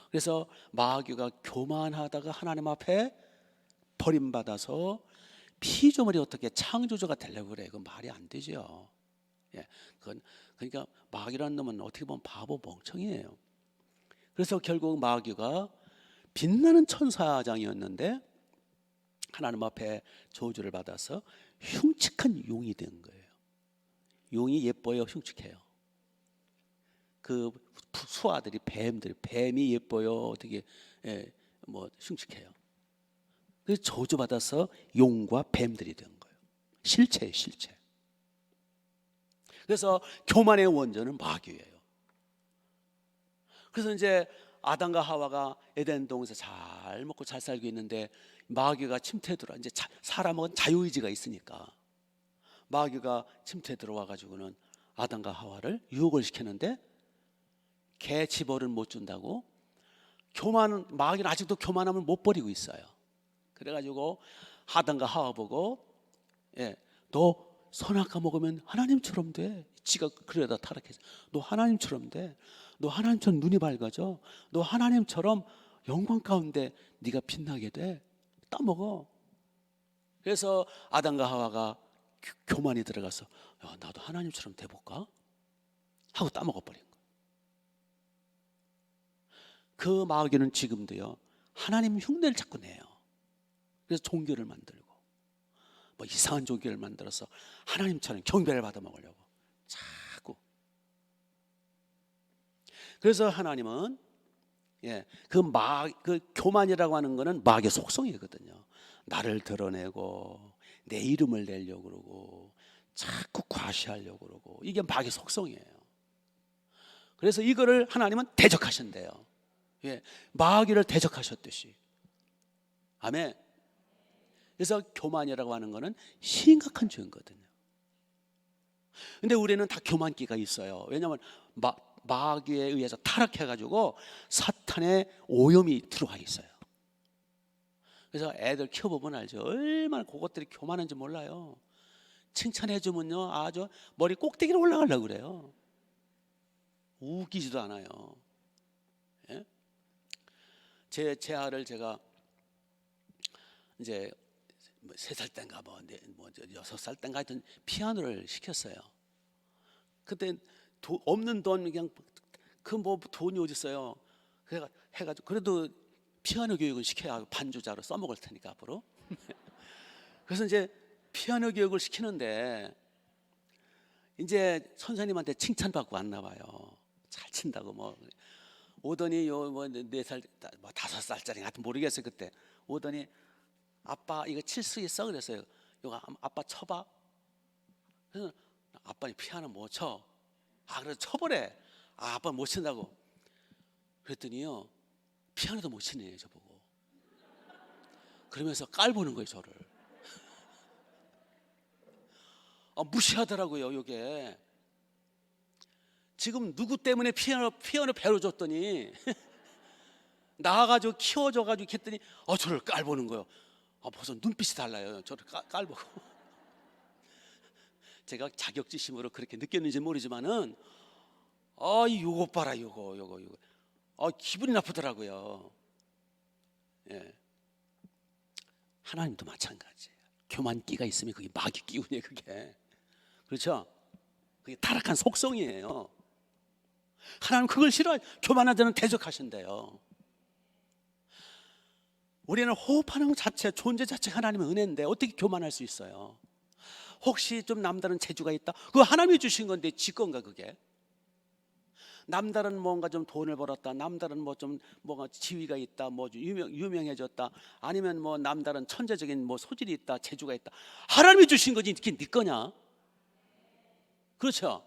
그래서 마귀가 교만하다가 하나님 앞에 버림받아서 피조물이 어떻게 창조주가 되려고 그래? 그건 말이 안 되죠. 그러니까 마귀라는 놈은 어떻게 보면 바보 멍청이에요. 그래서 결국 마귀가 빛나는 천사장이었는데 하나님 앞에 저주를 받아서 흉측한 용이 된 거예요. 용이 예뻐요, 흉측해요? 그 수아들이 뱀이 예뻐요, 어떻게 흉측해요? 그래서 저주 받아서 용과 뱀들이 된 거예요. 실체예요, 실체. 그래서 교만의 원조는 마귀예요. 그래서 이제 아담과 하와가 에덴 동에서 잘 먹고 잘 살고 있는데 마귀가 침투해 들어와. 이제 사람은 자유의지가 있으니까 마귀가 침투해 들어와 가지고는 아담과 하와를 유혹을 시켰는데 개 집어를 못 준다고. 마귀는 아직도 교만함을 못 버리고 있어요. 그래가지고 아담과 하와 보고 너 선악과 먹으면 하나님처럼 돼. 지가 그러다 타락해서 너 하나님처럼 돼. 너 하나님처럼 눈이 밝아져. 너 하나님처럼 영광 가운데 네가 빛나게 돼. 따먹어. 그래서 아담과 하와가 교만이 들어가서 나도 하나님처럼 돼볼까? 하고 따먹어버린 거예요. 그 마귀는 지금도요 하나님 흉내를 자꾸 내요. 그래서 종교를 만들고 뭐 이상한 종교를 만들어서 하나님처럼 경배를 받아 먹으려고 자꾸. 그래서 하나님은 그 교만이라고 하는 거는 마귀의 속성이거든요. 나를 드러내고 내 이름을 내려고 그러고 자꾸 과시하려고 그러고, 이게 마귀의 속성이에요. 그래서 이거를 하나님은 대적하신대요. 예, 마귀를 대적하셨듯이. 아멘. 그래서 교만이라고 하는 것은 심각한 죄거든요. 근데 우리는 다 교만기가 있어요. 왜냐하면 마귀에 의해서 타락해가지고 사탄의 오염이 들어와 있어요. 그래서 애들 키워보면 알죠. 얼마나 그것들이 교만한지 몰라요. 칭찬해주면요 아주 머리 꼭대기로 올라가려고 그래요. 웃기지도 않아요. 예? 제 아를 제가 이제 3살 땐가 뭐 6살 땐가 하여튼 피아노를 시켰어요. 그때 없는 돈 그냥 그 뭐 돈이 어디 있어요. 그래가 해가지고 그래도 피아노 교육을 시켜야 반주자로 써먹을 테니까 앞으로. 그래서 이제 피아노 교육을 시키는데 이제 선생님한테 칭찬받고 왔나 봐요. 잘 친다고 뭐 오더니 뭐 4살 뭐 5살짜리 하여튼 모르겠어요. 그때 오더니 아빠 이거 칠 수 있어? 그랬어요. 이거 아빠 쳐봐. 그래서 아빠는 피아노 못 쳐. 그래서 쳐보래. 아빠 못 친다고. 그랬더니요 피아노도 못 치네요 저보고. 그러면서 깔보는 거예요 저를. 무시하더라고요 이게. 지금 누구 때문에 피아노 배워줬더니 나와가지고 키워줘가지고 했더니 저를 깔보는 거예요. 벌써 눈빛이 달라요. 저를 깔보고. 제가 자격지심으로 그렇게 느꼈는지 모르지만은 요거 봐라 요거 기분이 나쁘더라고요. 예. 하나님도 마찬가지예요. 교만기가 있으면 그게 마귀 기운이에요. 그게 그렇죠? 그게 타락한 속성이에요. 하나님 그걸 싫어해. 교만한 자는 대적하신대요. 우리는 호흡하는 것 자체, 존재 자체가 하나님의 은혜인데 어떻게 교만할 수 있어요? 혹시 좀 남다른 재주가 있다? 그거 하나님이 주신 건데 지 건가 그게? 남다른 뭔가 좀 돈을 벌었다, 남다른 뭐 좀 뭐가 지위가 있다, 뭐 유명해졌다, 아니면 뭐 남다른 천재적인 뭐 소질이 있다, 재주가 있다. 하나님이 주신 거지 이게 네 거냐? 그렇죠?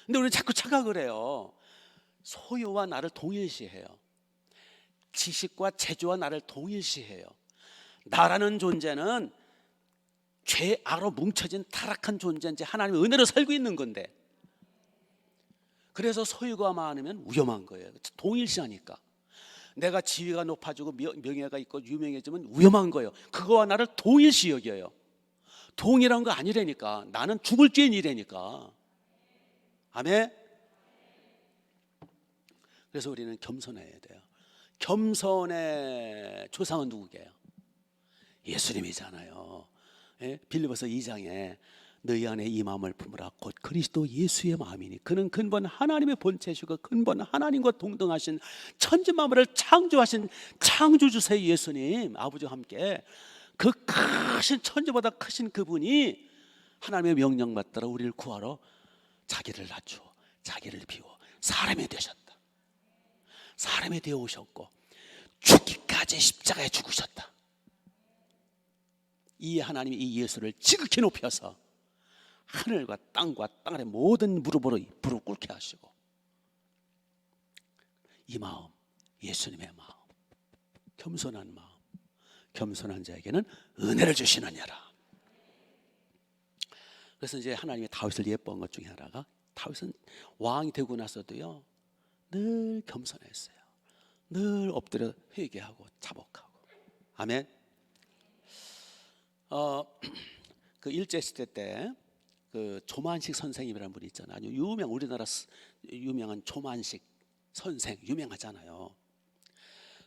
근데 우리 자꾸 착각을 해요. 소유와 나를 동일시해요. 지식과 재주와 나를 동일시해요. 나라는 존재는 죄악으로 뭉쳐진 타락한 존재인지 하나님의 은혜로 살고 있는 건데, 그래서 소유가 많으면 위험한 거예요. 동일시하니까. 내가 지위가 높아지고 명예가 있고 유명해지면 위험한 거예요. 그거와 나를 동일시 여겨요. 동일한 거 아니라니까. 나는 죽을 죄인 이라니까. 아멘. 그래서 우리는 겸손해야 돼요. 겸손의 조상은 누구게요? 예수님이잖아요. 예? 빌립보서 2장에 너희 안에 이 마음을 품으라 곧 그리스도 예수의 마음이니 그는 근본 하나님의 본체시고 근본 하나님과 동등하신 천지 만물을 창조하신 창조주세 예수님 아버지와 함께 그 크신 천지보다 크신 그분이 하나님의 명령 받들어 우리를 구하러 자기를 낮추어 자기를 비워 사람이 되셨다. 사람이 되어 오셨고 죽기까지 십자가에 죽으셨다. 이 하나님이 이 예수를 지극히 높여서 하늘과 땅과 땅 아래 모든 무릎으로 무릎 꿇게 하시고, 이 마음 예수님의 마음, 겸손한 마음, 겸손한 자에게는 은혜를 주시느니라. 그래서 이제 하나님이 다윗을 예뻐한 것 중에 하나가, 다윗은 왕이 되고 나서도요 늘 겸손했어요. 늘 엎드려 회개하고 자복하고. 아멘. 그 일제시대 때 그 조만식 선생님이라는 분이 있잖아요. 아주 우리나라 유명한 조만식 선생 유명하잖아요.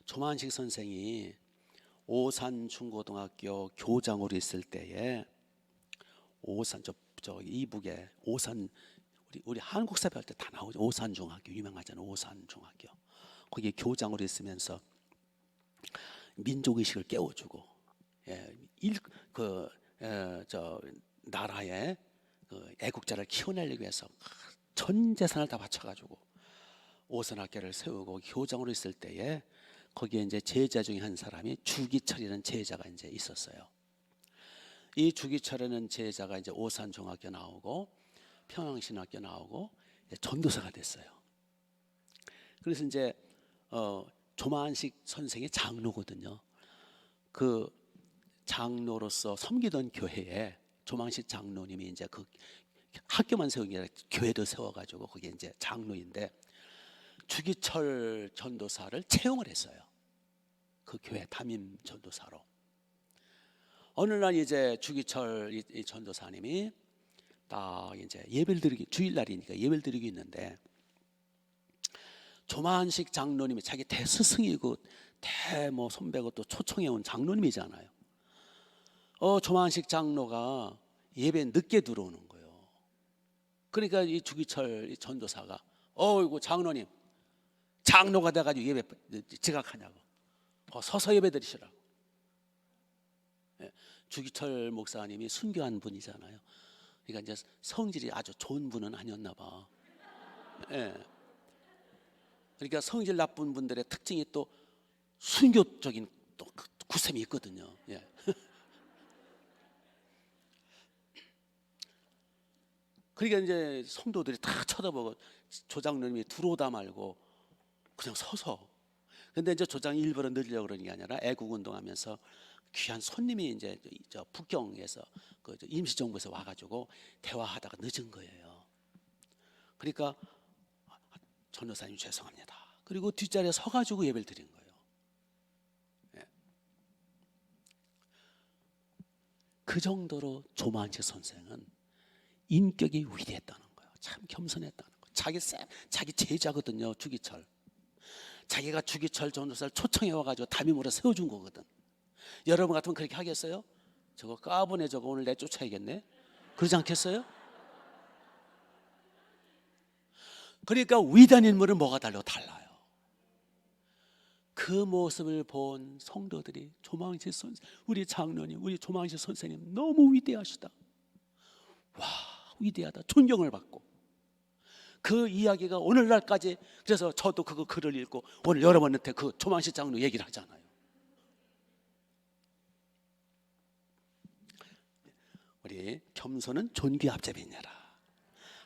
조만식 선생이 오산 중고등학교 교장으로 있을 때에 오산 저 이북에 오산 우리 한국사 배울 때 다 나오죠. 오산 중학교 유명하잖아요. 오산 중학교 거기 교장으로 있으면서 민족 의식을 깨워주고 저 나라의 그 애국자를 키워내기 위해서 전 재산을 다 바쳐가지고 오산학교를 세우고 교장으로 있을 때에 거기에 이제 제자 중에 한 사람이 주기철이라는 제자가 이제 있었어요. 이 주기철이라는 제자가 이제 오산 중학교 나오고 평양신학교 나오고 전도사가 됐어요. 그래서 이제 조만식 선생의 장로거든요. 그 장로로서 섬기던 교회에 조만식 장로님이 이제 그 학교만 세운 게 아니라 교회도 세워가지고 거기 이제 장로인데 주기철 전도사를 채용을 했어요. 그 교회 담임 전도사로. 어느 날 이제 주기철 이 전도사님이 딱 이제 예배를 드리기 주일날이니까 예배를 드리고 있는데 조만식 장로님이 자기 대스승이고 대뭐 선배고 또 초청해 온 장로님이잖아요. 조만식 장로가 예배 늦게 들어오는 거예요. 그러니까 이 주기철 이 전도사가 이거 장로님 장로가 돼가지고 예배 지각하냐고 서서 예배 드리시라고. 주기철 목사님이 순교한 분이잖아요. 그러니까 이제 성질이 아주 좋은 분은 아니었나 봐. 그러니까 성질 나쁜 분들의 특징이 또 순교적인 또 구셈이 있거든요. 그러니까 이제 성도들이 다 쳐다보고 조장님이 들어오다 말고 그냥 서서. 근데 이제 조장이 일부러 늘리려고 그러는 게 아니라 애국운동하면서 귀한 손님이 이제 저 북경에서 그 임시정부에서 와가지고 대화하다가 늦은 거예요. 그러니까 전도사님 죄송합니다. 그리고 뒷자리에 서가지고 예배를 드린 거예요. 그 정도로 조만식 선생은 인격이 위대했다는 거예요. 참 겸손했다는 거예요. 자기 제자거든요. 주기철. 자기가 주기철 전도사를 초청해 와가지고 담임으로 세워준 거거든. 여러분 같으면 그렇게 하겠어요? 저거 까보네 저거 오늘 내쫓아야겠네. 그러지 않겠어요? 그러니까 위대한 인물은 뭐가 달라요. 그 모습을 본 성도들이 조망식 선생, 우리 장로님, 우리 조망식 선생님 너무 위대하시다. 와, 위대하다. 존경을 받고. 그 이야기가 오늘날까지. 그래서 저도 그거 글을 읽고 오늘 여러분한테 그 조망식 장로 얘기를 하잖아요. 우리 겸손은 존귀 앞잡이니라.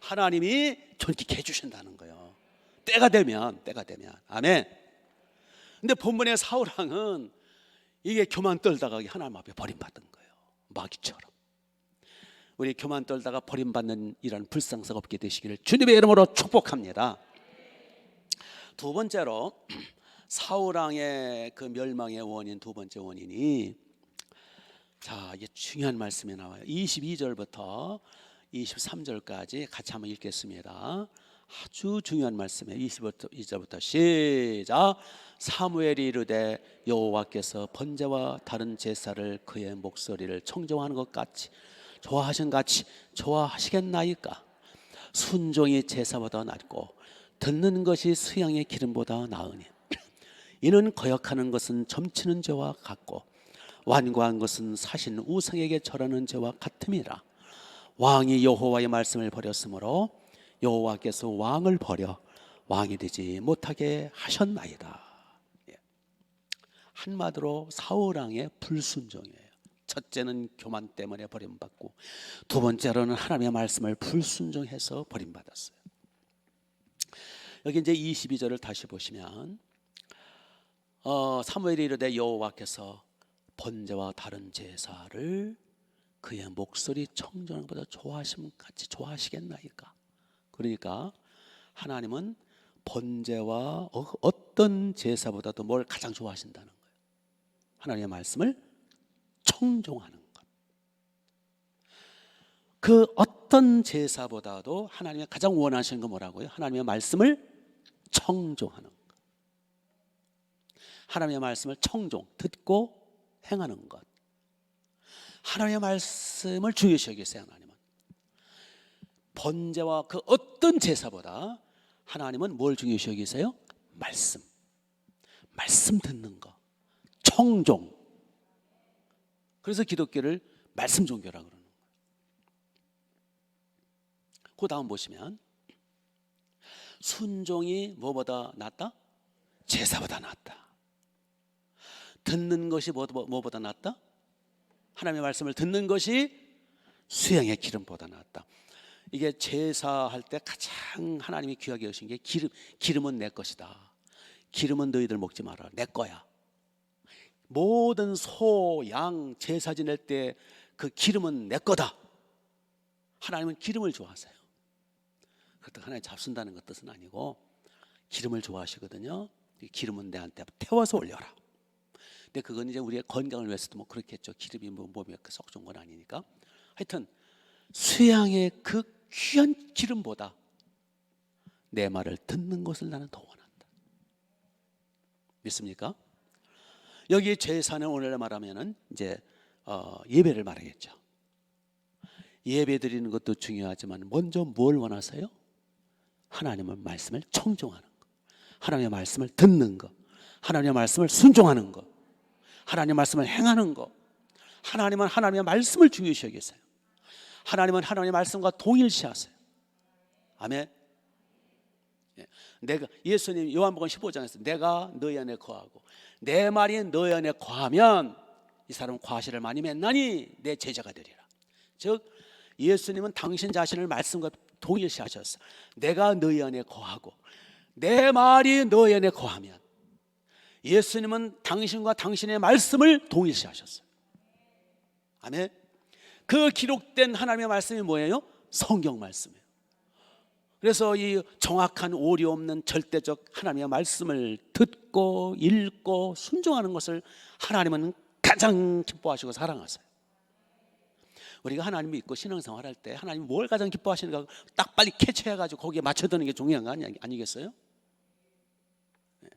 하나님이 존귀케 해주신다는 거예요. 때가 되면. 아멘. 근데 본문의 사울왕은 이게 교만 떨다가 하나님 앞에 버림받은 거예요. 마귀처럼. 우리 교만 떨다가 버림받는 이런 불상사가 없게 되시기를 주님의 이름으로 축복합니다. 두 번째로 사울왕의 그 멸망의 원인, 두 번째 원인이, 자, 이게 중요한 말씀이 나와요. 22절부터 23절까지 같이 한번 읽겠습니다. 아주 중요한 말씀이에요. 22절부터 시작. 사무엘이 이르되 여호와께서 번제와 다른 제사를 그의 목소리를 청정하는 것 같이 좋아하신 같이 좋아하시겠나이까. 순종이 제사보다 낫고 듣는 것이 수양의 기름보다 나으니 이는 거역하는 것은 점치는 죄와 같고 완고한 것은 사신 우상에게 절하는 죄와 같음이라. 왕이 여호와의 말씀을 버렸으므로 여호와께서 왕을 버려 왕이 되지 못하게 하셨나이다. 한마디로 사울왕의 불순종이에요. 첫째는 교만 때문에 버림받고 두 번째로는 하나님의 말씀을 불순종해서 버림받았어요. 여기 이제 22절을 다시 보시면 사무엘이 이르되 여호와께서 번제와 다른 제사를 그의 목소리 청정하는 것보다 좋아하시면 같이 좋아하시겠나이까. 그러니까 하나님은 번제와 어떤 제사보다도 뭘 가장 좋아하신다는 거예요. 하나님의 말씀을 청종하는 것. 그 어떤 제사보다도 하나님이 가장 원하시는 건 뭐라고요? 하나님의 말씀을 청종하는 것. 하나님의 말씀을 청종, 듣고 행하는 것. 하나님의 말씀을 중요시 여기세요. 하나님은 번제와 그 어떤 제사보다 하나님은 뭘 중요시 여기세요? 말씀 듣는 거, 청종. 그래서 기독교를 말씀 종교라고 그러는 거예요. 그 다음 보시면 순종이 뭐보다 낫다? 제사보다 낫다. 듣는 것이 뭐보다 낫다? 하나님의 말씀을 듣는 것이 수양의 기름보다 낫다. 이게 제사할 때 가장 하나님이 귀하게 여기신 게 기름은 내 것이다. 기름은 너희들 먹지 마라. 내 거야. 모든 소, 양 제사 지낼 때 그 기름은 내 거다. 하나님은 기름을 좋아하세요. 그렇다고 하나님 잡순다는 것 뜻은 아니고 기름을 좋아하시거든요. 기름은 내한테 태워서 올려라. 근데 그건 이제 우리의 건강을 위해서도 뭐 그렇겠죠. 기름이 뭐 몸에 썩 좋은 건 아니니까. 하여튼 수양의 그 귀한 기름보다 내 말을 듣는 것을 나는 더 원한다. 믿습니까? 여기 제사는 오늘 말하면은 이제 예배를 말하겠죠. 예배 드리는 것도 중요하지만 먼저 뭘 원하세요? 하나님의 말씀을 청종하는 것, 하나님의 말씀을 듣는 것, 하나님의 말씀을 순종하는 것, 하나님의 말씀을 행하는 것. 하나님은 하나님의 말씀을 중요시 여기세요. 하나님은 하나님의 말씀과 동일시하세요. 아멘. 내가 예수님 요한복음 15장에서 내가 너희 안에 거하고 내 말이 너희 안에 거하면 이 사람은 과실을 많이 맺나니 내 제자가 되리라. 즉 예수님은 당신 자신을 말씀과 동일시하셨어. 내가 너희 안에 거하고 내 말이 너희 안에 거하면, 예수님은 당신과 당신의 말씀을 동일시하셨어요. 아멘. 그 기록된 하나님의 말씀이 뭐예요? 성경 말씀이에요. 그래서 이 정확한 오류 없는 절대적 하나님의 말씀을 듣고 읽고 순종하는 것을 하나님은 가장 기뻐하시고 사랑하세요. 우리가 하나님 믿고 신앙생활 할 때 하나님이 뭘 가장 기뻐하시는가 딱 빨리 캐치해가지고 거기에 맞춰드는 게 중요한 거 아니겠어요? 네.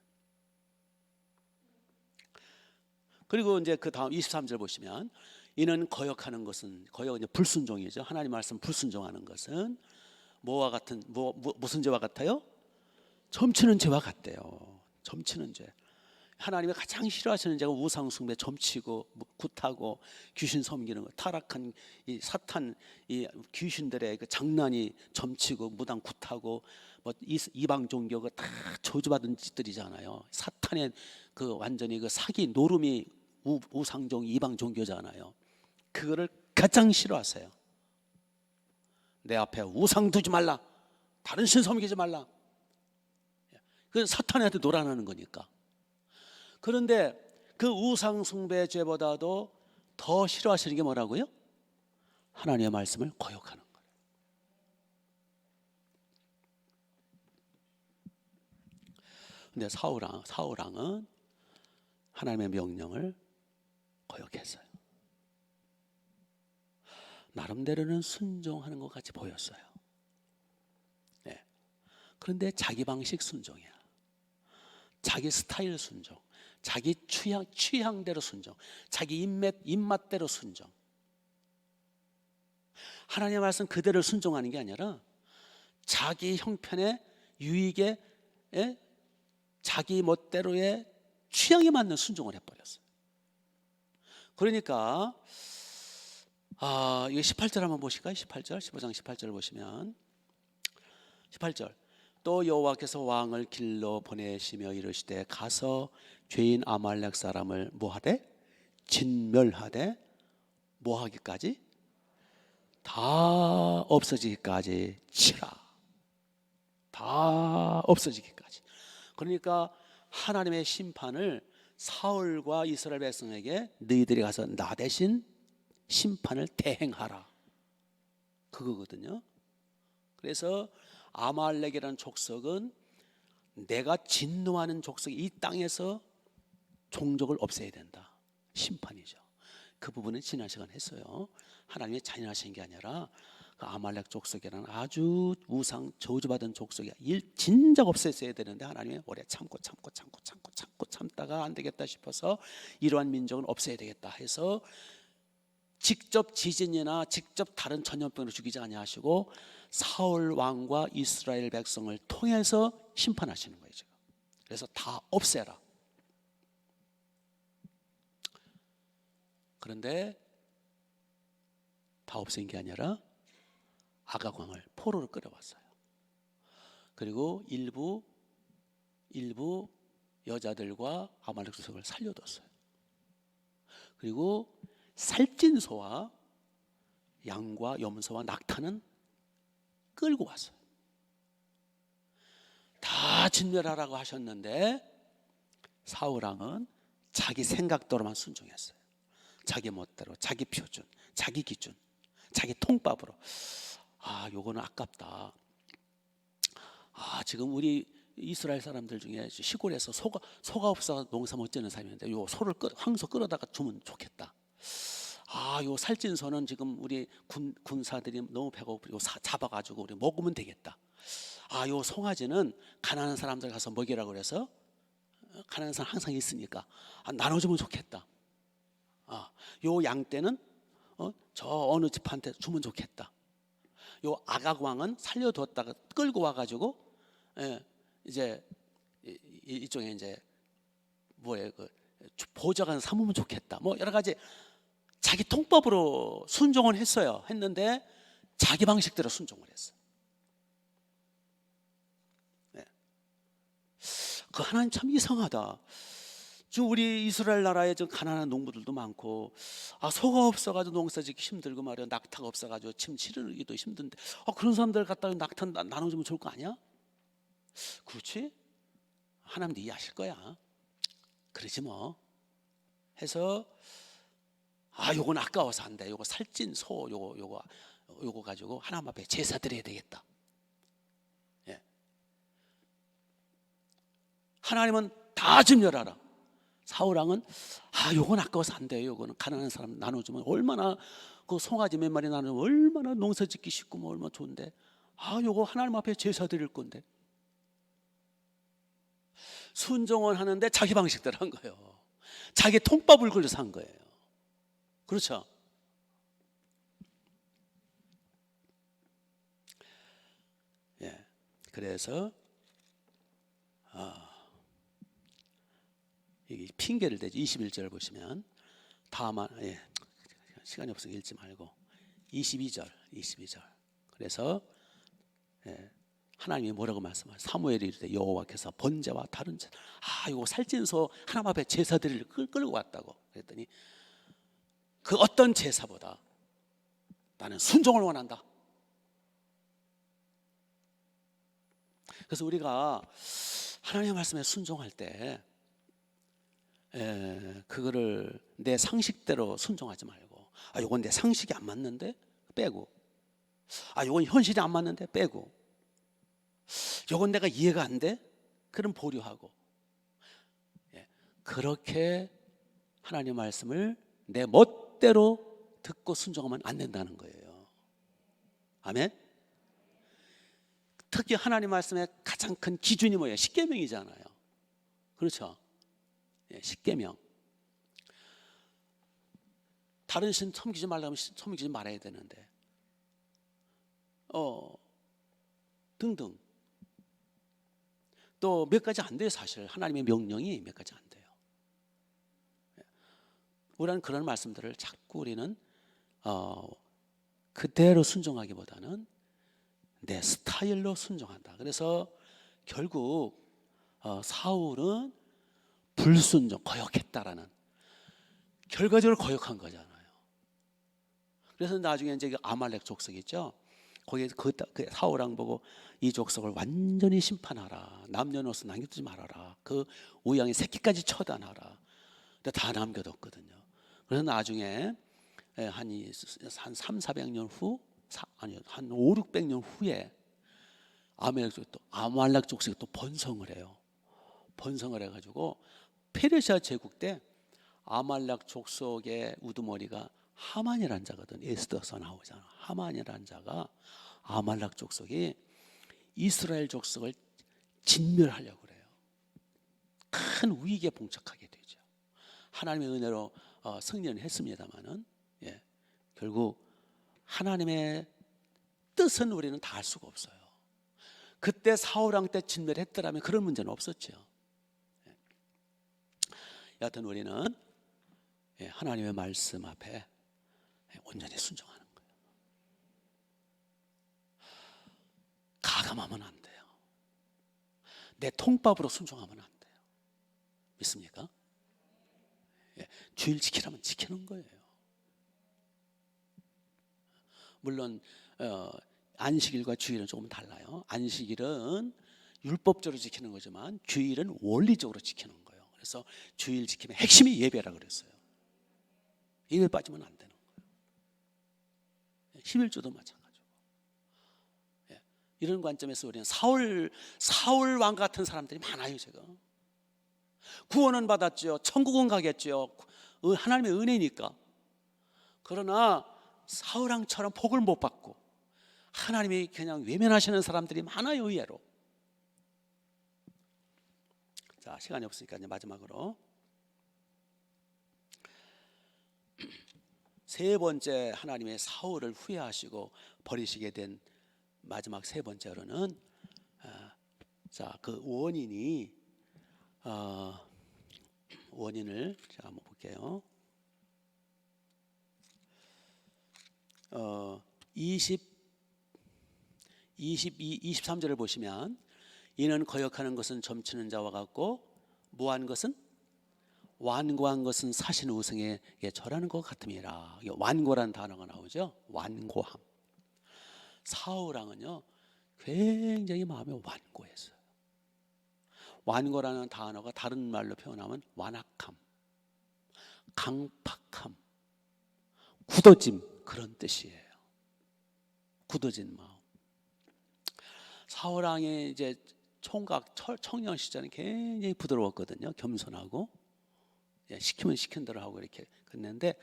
그리고 이제 그 다음 23절 보시면 이는 거역하는 것은, 거역 이제 불순종이죠. 하나님 말씀 불순종하는 것은 뭐와 같은 무슨 죄와 같아요? 점치는 죄와 같대요. 점치는 죄. 하나님이 가장 싫어하시는 죄가 우상 숭배, 점치고 굿하고 귀신 섬기는 거. 타락한 이 사탄, 이 귀신들의 그 장난이 점치고 무당 굿하고 뭐 이방 종교가 다 저주받은 짓들이잖아요. 사탄의 그 완전히 그 사기 노름이 우상종 이방 종교잖아요. 그거를 가장 싫어하세요. 내 앞에 우상 두지 말라, 다른 신 섬기지 말라. 그건 사탄한테 놀아나는 거니까. 그런데 그 우상 숭배 죄보다도 더 싫어하시는 게 뭐라고요? 하나님의 말씀을 거역하는 거예요. 근데 사울왕은 하나님의 명령을 거역했어요. 나름대로는 순종하는 것 같이 보였어요. 네. 그런데 자기 방식 순종이야. 자기 스타일 순종, 자기 취향대로 순종, 자기 입맛대로 순종. 하나님의 말씀 그대로 순종하는 게 아니라 자기 형편의 유익에 자기 멋대로의 취향에 맞는 순종을 해버렸어요. 그러니까 이거 18절 한번 보실까요? 18절, 15장 18절을 보시면 18절. 또 여호와께서 왕을 길러 보내시며 이르시되 가서 죄인 아말렉 사람을 뭐하되? 진멸하되 뭐하기까지? 다 없어지기까지 치라. 다 없어지기까지. 그러니까 하나님의 심판을 사울과 이스라엘 백성에게 너희들이 가서 나 대신 심판을 대행하라, 그거거든요. 그래서 아말렉이라는 족속은 내가 진노하는 족속이 이 땅에서 종족을 없애야 된다. 심판이죠. 그 부분은 지난 시간에 했어요. 하나님이 잔인하신 게 아니라 그 아말렉 족속이라는 아주 우상 저주받은 족속이 진작 없애야 되는데 하나님이 오래 참다가 안 되겠다 싶어서 이러한 민족은 없애야 되겠다 해서 직접 지진이나 직접 다른 전염병으로 죽이지 아니하시고 사울 왕과 이스라엘 백성을 통해서 심판하시는 거예요. 지금. 그래서 다 없애라. 그런데 다 없앤 게 아니라 아각 왕을 포로로 끌어왔어요. 그리고 일부 여자들과 아말렉 족속을 살려뒀어요. 그리고 살찐 소와 양과 염소와 낙타는 끌고 왔어요. 다 진멸하라고 하셨는데 사울 왕은 자기 생각대로만 순종했어요. 자기 멋대로, 자기 표준, 자기 기준, 자기 통밥으로. 요거는 아깝다. 지금 우리 이스라엘 사람들 중에 시골에서 소가 없어 농사 못 지는 사람인데 요 소를 황소 끌어다가 주면 좋겠다. 요 살찐 소는 지금 우리 군사들이 너무 배고프고 잡아가지고 우리 먹으면 되겠다. 요 송아지는 가난한 사람들 가서 먹이라고 그래서 가난한 사람 항상 있으니까 나눠주면 좋겠다. 요 양떼는 저 어느 집한테 주면 좋겠다. 요 아각왕은 살려뒀다가 끌고 와가지고 이제 이쪽에 이제 보좌관 삼으면 좋겠다. 뭐 여러 가지 자기 통법으로 순종을 했는데 자기 방식대로 순종을 했어. 그 하나님 참 이상하다. 지금 우리 이스라엘 나라에 좀 가난한 농부들도 많고 소가 없어가지고 농사짓기 힘들고 말이야. 낙타가 없어가지고 침 치르기도 힘든데 그런 사람들 갖다가 낙타 나눠주면 좋을 거 아니야? 그렇지? 하나님도 이해하실 거야. 그러지 뭐 해서 요건 아까워서 안 돼. 요거 살찐 소 요거 가지고 하나님 앞에 제사 드려야 되겠다. 하나님은 다 진멸하라. 사울왕은 요건 아까워서 안 돼요. 요거는 가난한 사람 나눠주면 얼마나 그 송아지 몇 마리 나누면 얼마나 농사짓기 쉽고 뭐 얼마나 좋은데 요거 하나님 앞에 제사 드릴 건데 순종을 하는데 자기 방식대로 한 거예요. 자기 통밥을 걸려서 한 거예요. 그렇죠? 그래서 여기 핑계를 대죠. 21절 보시면 다만 시간이 없어서 읽지 말고 22절. 그래서 하나님이 뭐라고 말씀하세요? 사무엘이 이르되 여호와께서 번제와 다른 제사 이거 살찐 소 하나님 앞에 제사 드리를 끌고 왔다고 그랬더니 그 어떤 제사보다 나는 순종을 원한다. 그래서 우리가 하나님의 말씀에 순종할 때 그거를 내 상식대로 순종하지 말고 이건 내 상식이 안 맞는데 빼고 이건 현실이 안 맞는데 빼고 이건 내가 이해가 안 돼? 그럼 보류하고 그렇게 하나님의 말씀을 내 멋대로 듣고 순종하면 안 된다는 거예요. 아멘. 특히 하나님 말씀의 가장 큰 기준이 뭐예요? 십계명이잖아요. 그렇죠? 십계명. 다른 신 섬기지 말라면 섬기지 말아야 되는데 등등 또 몇 가지 안 돼요. 사실 하나님의 명령이 몇 가지 안 돼요. 우리는 그런 말씀들을 자꾸 우리는 그대로 순종하기보다는 내 스타일로 순종한다. 그래서 결국 사울은 불순종, 거역했다라는 결과적으로 거역한 거잖아요. 그래서 나중에 이제 아말렉 족속 있죠. 거기에 그 사울왕 보고 이 족속을 완전히 심판하라. 남녀노소 남겨두지 말아라. 그 우양의 새끼까지 처단하라. 근데 다 남겨뒀거든요. 그래서 나중에 한 3, 400년 후 한 5, 600년 후에 아말렉 족속이 또 번성을 해요. 번성을 해가지고 페르시아 제국 때 아말렉 족속의 우두머리가 하만이라는 자거든. 에스더서 나오잖아. 하만이라는 자가 아말렉 족속이 이스라엘 족속을 진멸하려고 그래요. 큰 위기에 봉착하게 되죠. 하나님의 은혜로 승리는 했습니다만은 결국 하나님의 뜻은 우리는 다 알 수가 없어요. 그때 사울왕 때 진멸했더라면 그런 문제는 없었죠. 여하튼 우리는 하나님의 말씀 앞에 온전히 순종하는 거예요. 가감하면 안 돼요. 내 통밥으로 순종하면 안 돼요. 믿습니까? 주일 지키라면 지키는 거예요. 물론 안식일과 주일은 조금 달라요. 안식일은 율법적으로 지키는 거지만 주일은 원리적으로 지키는 거예요. 그래서 주일 지킴의 핵심이 예배라 그랬어요. 예배 빠지면 안 되는 거예요. 11조도 마찬가지고. 예. 이런 관점에서 우리는 사울 왕 같은 사람들이 많아요. 제가 구원은 받았죠. 천국은 가겠죠. 하나님의 은혜니까. 그러나 사울 왕처럼 복을 못 받고 하나님이 그냥 외면하시는 사람들이 많아요. 의외로. 자, 시간이 없으니까 이제 마지막으로 세 번째, 하나님의 사울을 후회하시고 버리시게 된 마지막 세 번째로는 자, 그 원인을 제가 한번 볼게요. 23절을 보시면 이는 거역하는 것은 점치는 자와 같고 무한 것은 완고한 것은 사신 우승에게 절하는 것 같음이라. 완고라는 단어가 나오죠. 완고함. 사울 왕은요 굉장히 마음이 완고했어요. 완고라는 단어가 다른 말로 표현하면 완악함, 강팍함, 굳어짐, 그런 뜻이에요. 굳어진 마음. 사울 왕의 이제 총각 청년 시절은 굉장히 부드러웠거든요. 겸손하고 시키면 시킨 대로 하고 이렇게 그랬는데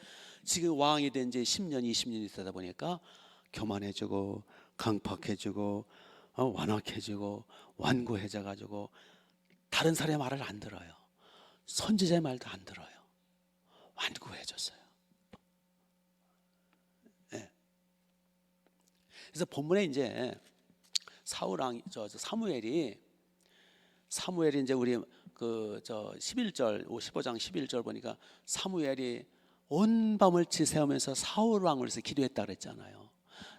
지금 왕이 된 지 10년, 20년이 되다 보니까 교만해지고 강팍해지고 완악해지고 완고해져가지고 다른 사람의 말을 안 들어요. 선지자의 말도 안 들어요. 완고해졌어요. 네. 그래서 본문에 이제 사울 왕, 사무엘이 이제 우리 그 11절 15장 11절 보니까 사무엘이 온 밤을 지새우면서 사울 왕을 위해서 기도했다 그랬잖아요.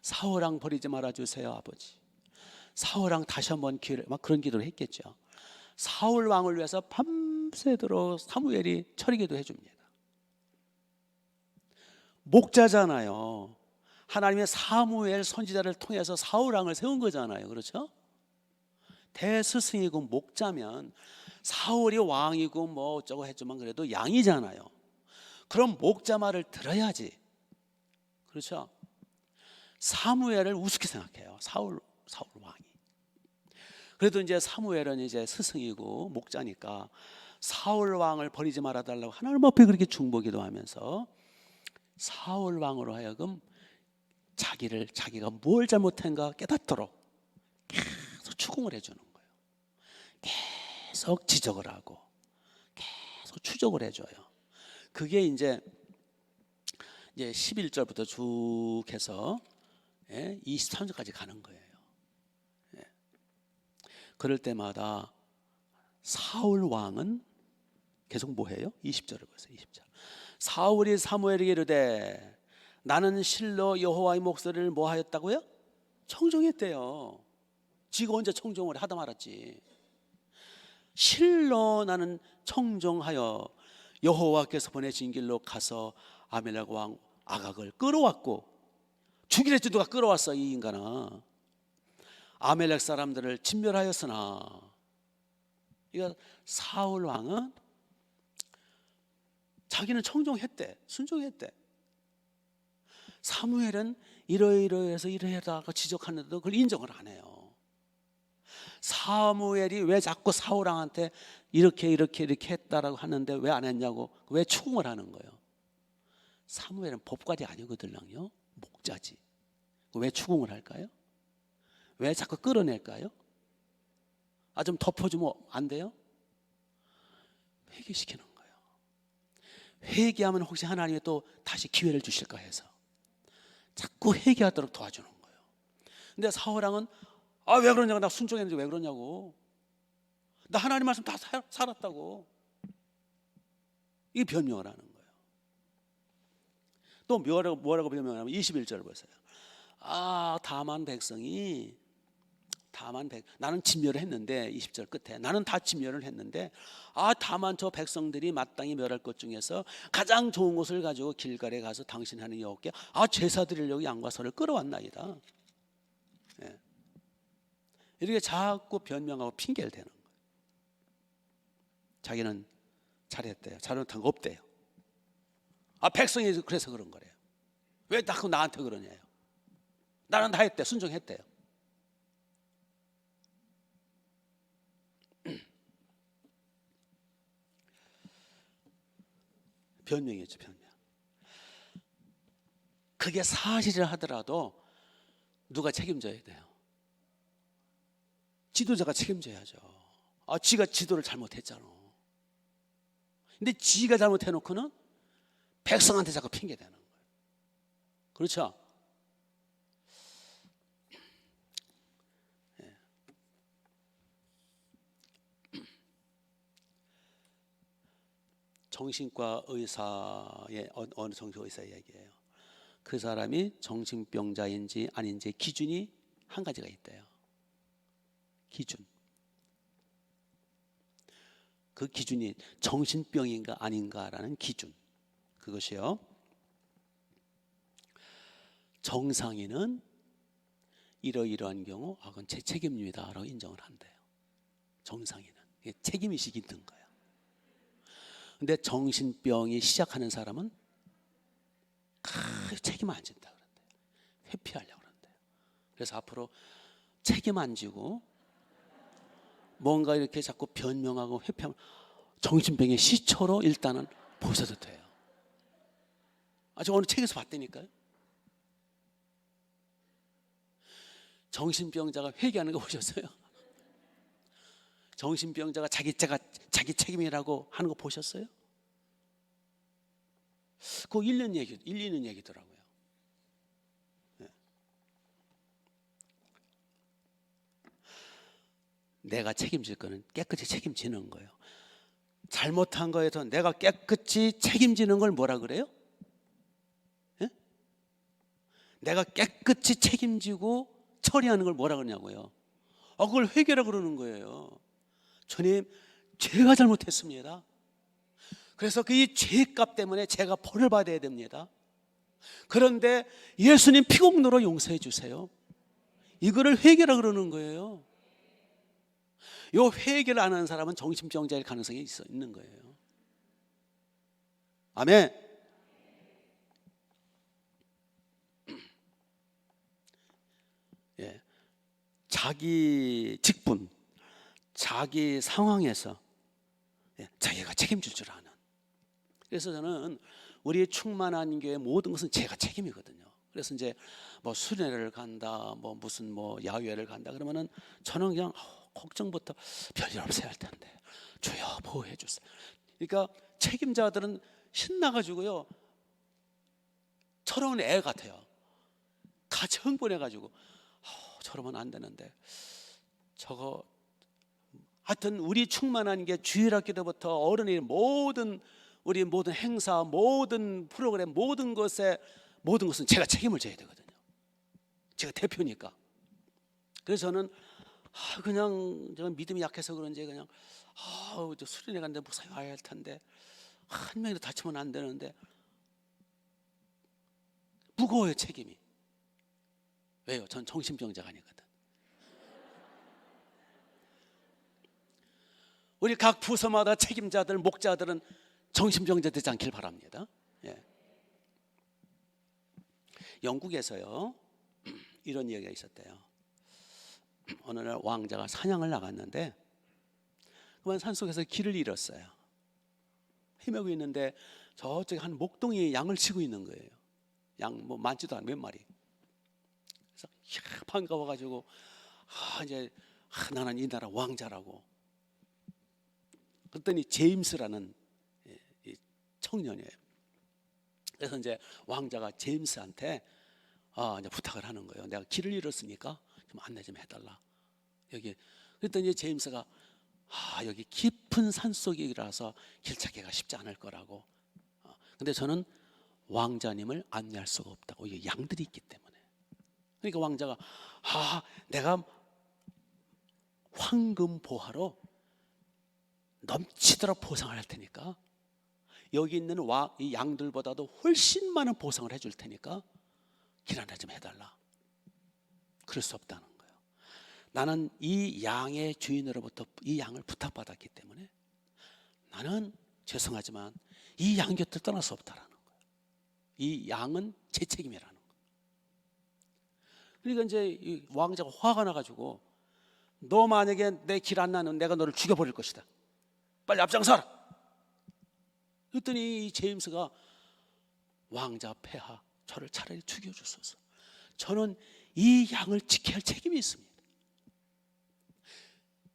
사울 왕 버리지 말아 주세요, 아버지. 사울 왕 다시 한번 기회를, 막 그런 기도를 했겠죠. 사울 왕을 위해서 밤새도록 사무엘이 철기도 해줍니다. 목자잖아요. 하나님의 사무엘 선지자를 통해서 사울 왕을 세운 거잖아요. 그렇죠? 대스승이고 목자면 사울이 왕이고 뭐 어쩌고 했지만 그래도 양이잖아요. 그럼 목자 말을 들어야지. 그렇죠? 사무엘을 우습게 생각해요. 사울 왕이. 그래도 이제 사무엘은 이제 스승이고 목자니까 사울 왕을 버리지 말아 달라고 하나님 앞에 그렇게 중보기도 하면서 사울 왕으로 하여금 자기가 뭘 잘못한가 깨닫도록 계속 추궁을 해주는 거예요. 계속 지적을 하고 계속 추적을 해줘요. 그게 이제 11절부터 쭉 해서 23절까지 가는 거예요. 그럴 때마다 사울 왕은 계속 뭐해요? 20절을 보세요. 20절. 사울이 사무엘에게 이르되 나는 실로 여호와의 목소리를 뭐 하였다고요? 청종했대요. 지가 언제 청종을 하다 말았지. 실로 나는 청종하여 여호와께서 보내신 길로 가서 아멜렉 왕 아각을 끌어왔고, 죽이랬지 누가 끌어왔어 이 인간아. 아멜렉 사람들을 진멸하였으나, 이거 사울 왕은 자기는 청종했대, 순종했대. 사무엘은 이러이러해서 이러하다가 지적하는데도 그걸 인정을 안 해요. 사무엘이 왜 자꾸 사울 왕한테 이렇게 했다라고 하는데 왜 안 했냐고, 왜 추궁을 하는 거예요. 사무엘은 법관이 아니거든요. 목자지. 왜 추궁을 할까요? 왜 자꾸 끌어낼까요? 좀 덮어주면 안 돼요? 회개시키는 거예요. 회개하면 혹시 하나님이 또 다시 기회를 주실까 해서 자꾸 회개하도록 도와주는 거예요. 근데 사울왕은 왜 그러냐고, 나 순종했는데 왜 그러냐고, 나 하나님 말씀 다 살았다고, 이게 변명을 하는 거예요. 또 뭐라고 변명하냐면 21절 보세요. 다만 백성이 나는 진멸을 했는데, 20절 끝에 나는 다 진멸을 했는데 다만 저 백성들이 마땅히 멸할 것 중에서 가장 좋은 것을 가지고 길갈에 가서 당신 하는 여호와께 제사 드리려고 양과 소를 끌어왔나이다. 이렇게 자꾸 변명하고 핑계를 대는 거예요. 자기는 잘했대요. 잘못한 거 없대요. 아, 백성이 그래서 그런 거래요. 왜 자꾸 나한테 그러냐요. 나는 다 했대. 순종했대요. 변명이었죠, 변명. 그게 사실이라 하더라도 누가 책임져야 돼요? 지도자가 책임져야죠. 아, 지가 지도를 잘못했잖아. 근데 지가 잘못해놓고는 백성한테 자꾸 핑계대는 거예요. 그렇죠? 예. 정신과 의사의 어느 정신과 의사 얘기예요. 그 사람이 정신병자인지 아닌지 기준이 한 가지가 있대요. 기준. 그 기준이 정신병인가 아닌가라는 기준. 그것이요. 정상인은 이러이러한 경우 그건 제 책임입니다 라고 인정을 한대요. 정상인은 책임의식이 있는 거예요. 근데 정신병이 시작하는 사람은 책임 안 진다 그런대요. 회피하려고 그런대요. 그래서 앞으로 책임 안 지고 뭔가 이렇게 자꾸 변명하고 회피하면 정신병의 시초로 일단은 보셔도 돼요. 저 어느 책에서 봤다니까요. 정신병자가 회개하는 거 보셨어요? 정신병자가 자기 책임이라고 하는 거 보셨어요? 그거 1년 얘기, 1, 2년 얘기더라고요. 네. 내가 책임질 거는 깨끗이 책임지는 거예요. 잘못한 거에서 내가 깨끗이 책임지는 걸 뭐라 그래요? 네? 내가 깨끗이 책임지고 처리하는 걸 뭐라 그러냐고요. 그걸 회개라 그러는 거예요. 주님, 제가 잘못했습니다. 그래서 이 죄값 때문에 제가 벌을 받아야 됩니다. 그런데 예수님 피공로로 용서해 주세요. 이거를 회개라 그러는 거예요. 이 회개를 안 하는 사람은 정신병자일 가능성이 있는 거예요. 아멘. 예. 자기 직분, 자기 상황에서 자기가 책임질 줄 아는. 그래서 저는 우리의 충만한 교회 모든 것은 제가 책임이거든요. 그래서 이제 뭐 수련회를 간다, 뭐 무슨 뭐 야외를 간다 그러면은 저는 그냥 걱정부터 별일 없어야 할 텐데 주여 보호해 주세요. 그러니까 책임자들은 신나가지고요, 철없는 애 같아요. 같이 흥분해가지고 저러면 안 되는데 저거. 하여튼 우리 충만한 게 주일학교 때부터 어른이 우리 모든 행사, 모든 프로그램, 모든 것은 제가 책임을 져야 되거든요. 제가 대표니까. 그래서 저는 그냥 제가 믿음이 약해서 그런지 그냥 수련회 갔는데 목사님 와야 할 텐데 한 명이라도 다치면 안 되는데 무거워요, 책임이. 왜요? 전 정신병자가 아니거든. 우리 각 부서마다 책임자들, 목자들은 정신병자 되지 않길 바랍니다. 예. 영국에서요 이런 얘기가 있었대요. 어느 날 왕자가 사냥을 나갔는데 그만 산속에서 길을 잃었어요. 헤매고 있는데 저쪽에 한 목동이 양을 치고 있는 거예요. 양 뭐 많지도 않은 몇 마리. 그래서 반가워가지고 이제 나는 이 나라 왕자라고. 그랬더니 제임스라는 청년이에요. 그래서 이제 왕자가 제임스한테 이제 부탁을 하는 거예요. 내가 길을 잃었으니까 좀 안내 좀 해달라. 여기. 그랬더니 제임스가 여기 깊은 산속이라서 길 찾기가 쉽지 않을 거라고. 근데 저는 왕자님을 안내할 수가 없다고. 이게 양들이 있기 때문에. 그러니까 왕자가 내가 황금 보화로 넘치도록 보상을 할 테니까 여기 있는 이 양들보다도 훨씬 많은 보상을 해줄 테니까 길 안내 좀 해달라. 그럴 수 없다는 거예요. 나는 이 양의 주인으로부터 이 양을 부탁받았기 때문에 나는 죄송하지만 이 양 곁을 떠날 수 없다라는 거예요. 이 양은 제 책임이라는 거예요. 그러니까 이제 이 왕자가 화가 나가지고 너 만약에 내 길 안 나는 내가 너를 죽여버릴 것이다. 빨리 앞장서라. 그랬더니 이 제임스가 왕자 폐하 저를 차라리 죽여주소서. 저는 이 양을 지켜야 할 책임이 있습니다.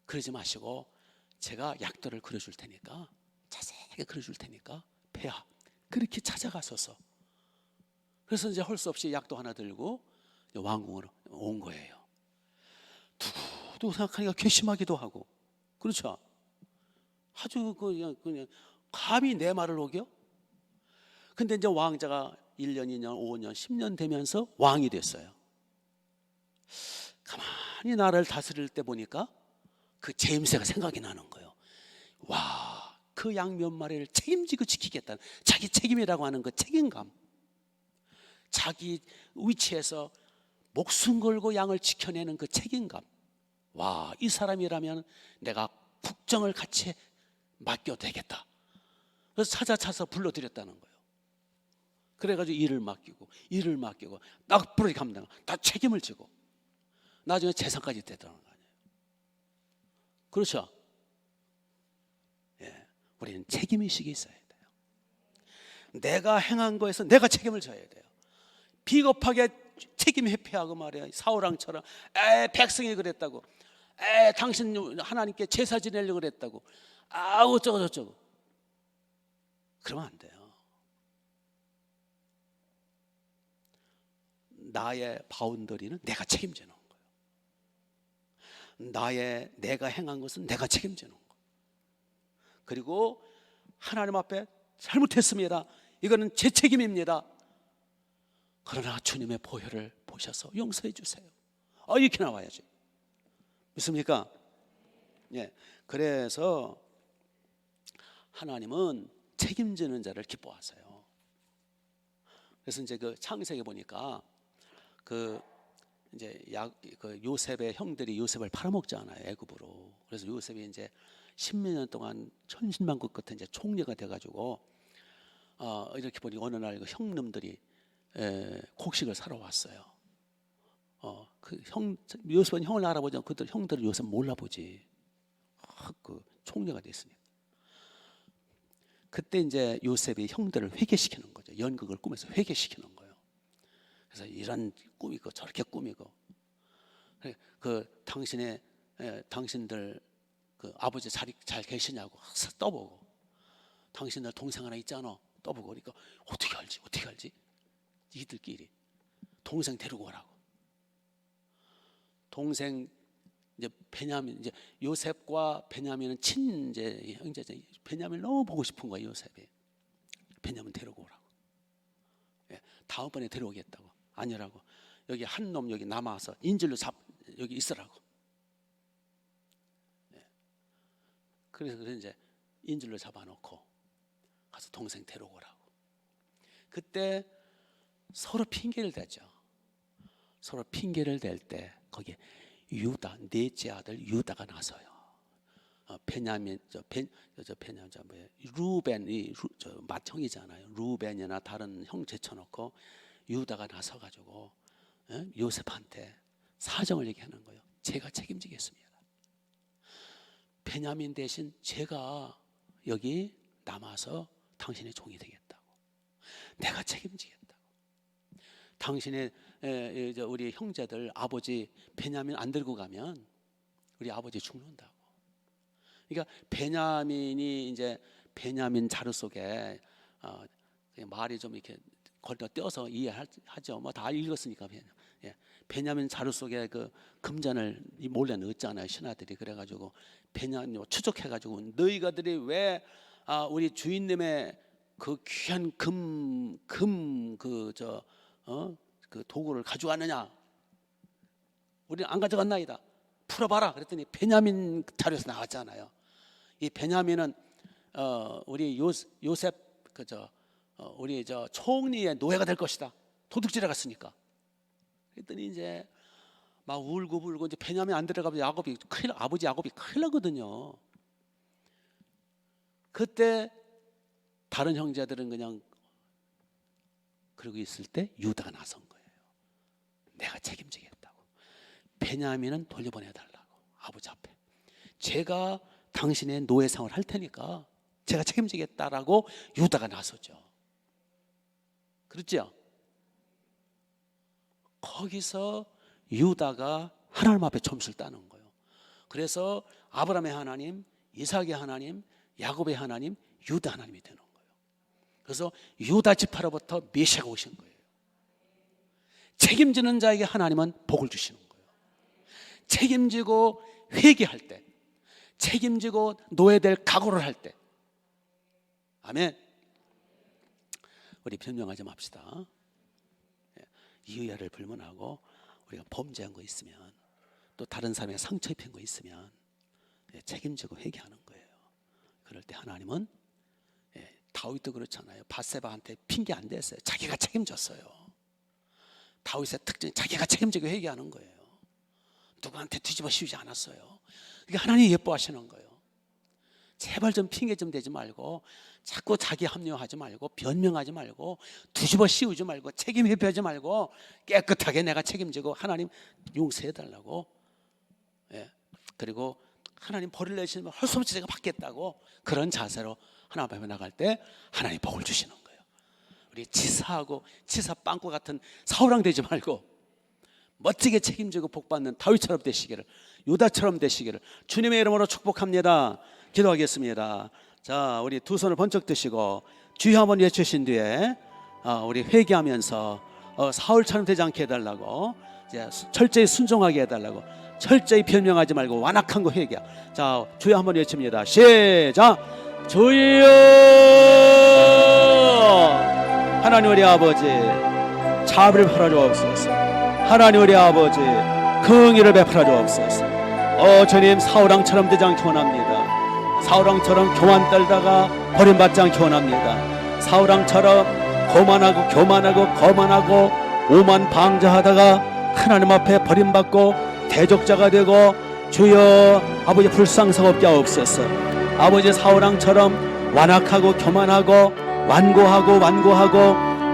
그러지 마시고 제가 약도를 그려줄 테니까 자세하게 그려줄 테니까 폐하 그렇게 찾아가소서. 그래서 이제 할 수 없이 약도 하나 들고 왕궁으로 온 거예요. 누구도 생각하니까 괘씸하기도 하고 그렇죠. 아주 그냥 감히 내 말을 어겨? 근데 이제 왕자가 1년, 2년, 5년, 10년 되면서 왕이 됐어요. 가만히 나라를 다스릴 때 보니까 그 제임스가 생각이 나는 거예요. 와, 그 양 몇 마리를 책임지고 지키겠다는 자기 책임이라고 하는 그 책임감, 자기 위치에서 목숨 걸고 양을 지켜내는 그 책임감. 와, 이 사람이라면 내가 국정을 같이 맡겨도 되겠다. 그래서 찾아서 불러들였다는 거예요. 그래가지고 일을 맡기고 납부를 감당, 다 책임을 지고 나중에 재산까지 됐다는 거 아니에요. 그렇죠? 예, 우리는 책임의식이 있어야 돼요. 내가 행한 거에서 내가 책임을 져야 돼요. 비겁하게 책임 회피하고 말이야. 사울왕처럼 백성이 그랬다고, 당신 하나님께 제사 지내려고 그랬다고, 어쩌고 저쩌고 그러면 안 돼요. 나의 바운더리는 내가 책임지는 거예요. 내가 행한 것은 내가 책임지는 거예요. 그리고 하나님 앞에 잘못했습니다. 이거는 제 책임입니다. 그러나 주님의 보혈을 보셔서 용서해 주세요. 이렇게 나와야지. 믿습니까? 예. 그래서 하나님은 책임지는 자를 기뻐하세요. 그래서 이제 그 창세기 보니까 이제 그 요셉의 형들이 요셉을 팔아먹잖아요, 애굽으로. 그래서 요셉이 이제 10몇 년 동안 천신만고 끝에 이제 총리가 돼가지고 이렇게 보니 어느 날 그 형님들이 곡식을 사러 왔어요. 요셉은 형을 알아보지 않고 그들 형들은 요셉 몰라보지. 그 총리가 됐으니까. 그때 이제 요셉이 형들을 회개시키는 거죠. 연극을 꾸며서 회개시키는 거예요. 그래서 이런 꾸미고 저렇게 꾸미고, 당신들 그 아버지 잘 계시냐고 떠보고, 당신들 동생 하나 있잖아 떠보고. 그러니까 어떻게 알지? 이들끼리 동생 데리고 오라고. 동생 이제 베냐민, 이제 요셉과 베냐민은 이제 형제죠. 베냐민 너무 보고 싶은 거야 요셉이. 베냐민 데리고 오라고. 다음번에 데려오겠다고. 아니라고. 여기 한 놈 여기 남아서 인질로 여기 있으라고. 그래서 이제 인질로 잡아놓고 가서 동생 데려오라고. 그때 서로 핑계를 대죠. 서로 핑계를 댈 때 거기에 유다, 넷째 아들 유다가 나서요. 베냐민, 루벤이 맏형이잖아요. 루벤이나 다른 형 제쳐놓고 유다가 나서가지고 요셉한테 사정을 얘기하는 거예요. 제가 책임지겠습니다. 베냐민 대신 제가 여기 남아서 당신의 종이 되겠다고. 내가 책임지겠다고. 당신의 우리 형제들 아버지 베냐민 안 들고 가면 우리 아버지 죽는다고. 그러니까 베냐민이 이제 베냐민 자루 속에 말이 좀 이렇게 거기다 떼어서 이해하죠. 뭐 다 읽었으니까. 베냐민 자루 속에 그 금잔을 몰래 넣었잖아요, 신하들이. 그래가지고 베냐민 추적해가지고 너희가들이 왜 우리 주인님의 그 귀한 그 도구를 가져왔느냐? 우리는 안 가져갔나이다. 풀어봐라. 그랬더니 베냐민 자료에서 나왔잖아요. 이 베냐민은 우리 요셉 우리 총리의 노예가 될 것이다. 도둑질해 갔으니까. 그랬더니 이제 막 울고 이제 베냐민 안 들어가면 아버지 야곱이 큰일 나거든요. 그때 다른 형제들은 그냥 그러고 있을 때 유다가 나선 거예요. 내가 책임지겠다고. 베냐민은 돌려보내달라고. 아버지 앞에 제가 당신의 노예 생활을 할 테니까 제가 책임지겠다라고 유다가 나서죠. 그렇죠? 거기서 유다가 하나님 앞에 점수를 따는 거예요. 그래서 아브라함의 하나님, 이삭의 하나님, 야곱의 하나님, 유다 하나님이 되는 거예요. 그래서 유다 지파로부터 메시아가 오신 거예요. 책임지는 자에게 하나님은 복을 주시는 거예요. 책임지고 회개할 때, 책임지고 노예될 각오를 할 때. 아멘. 우리 변명하지 맙시다. 이의야를 불문하고 우리가 범죄한 거 있으면, 또 다른 사람의 상처 입힌 거 있으면 책임지고 회개하는 거예요. 그럴 때 하나님은, 다윗도 그렇잖아요. 밧세바한테 핑계 안 댔어요. 자기가 책임졌어요. 다윗의 특징이 자기가 책임지고 회개하는 거예요. 누구한테 뒤집어 씌우지 않았어요. 그게 하나님이 예뻐하시는 거예요. 제발 좀 핑계 좀 대지 말고, 자꾸 자기 합리화하지 말고, 변명하지 말고, 뒤집어 씌우지 말고, 책임 회피하지 말고, 깨끗하게 내가 책임지고 하나님 용서해달라고. 그리고 하나님 벌을 내시면 할 수 없이 제가 받겠다고, 그런 자세로 하나님 앞에 나갈 때 하나님 복을 주시는 거예요. 우리 치사하고 치사 빵꾸 같은 사울왕 되지 말고 멋지게 책임지고 복받는 다윗처럼 되시기를, 유다처럼 되시기를 주님의 이름으로 축복합니다. 기도하겠습니다. 자, 우리 두 손을 번쩍 드시고 주여 한번 외치신 뒤에 우리 회개하면서 사울처럼 되지 않게 해달라고, 이제 철저히 순종하게 해달라고, 철저히 변명하지 말고 완악한 거 회개. 자, 주여 한번 외칩니다. 시작. 주여. 하나님 우리 아버지, 자비를 베풀어 주옵소서. 하나님 우리 아버지, 긍휼을 베풀어 주옵소서. 주님, 사울왕처럼 되지 않게 원합니다. 사울왕처럼 교만 떨다가 버림받지 않게 원합니다. 사울왕처럼 교만하고 거만하고 오만 방자하다가 하나님 앞에 버림받고 대적자가 되고, 주여 아버지 불상사가 없게 하옵소서. 아버지 사울왕처럼 완악하고 교만하고 완고하고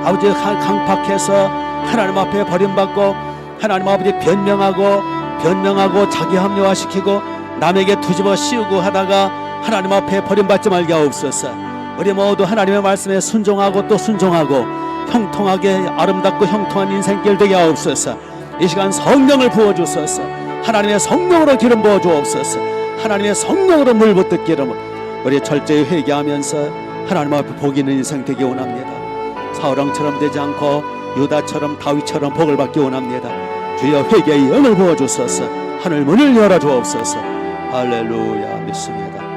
아버지 강팍해서 하나님 앞에 버림받고, 하나님 아버지 변명하고 자기 합리화시키고 남에게 뒤집어 씌우고 하다가 하나님 앞에 버림받지 말게 하옵소서. 우리 모두 하나님의 말씀에 순종하고 또 순종하고 형통하게 아름답고 형통한 인생길 되게 하옵소서. 이 시간 성령을 부어주소서. 하나님의 성령으로 기름 부어주옵소서. 하나님의 성령으로 물 붓듯 기름, 우리 철저히 회개하면서 하나님 앞에 복 있는 인생 되기 원합니다. 사울왕처럼 되지 않고 유다처럼 다윗처럼 복을 받기 원합니다. 주여 회개의 영을 부어주소서. 하늘 문을 열어주옵소서. 할렐루야. 믿습니다.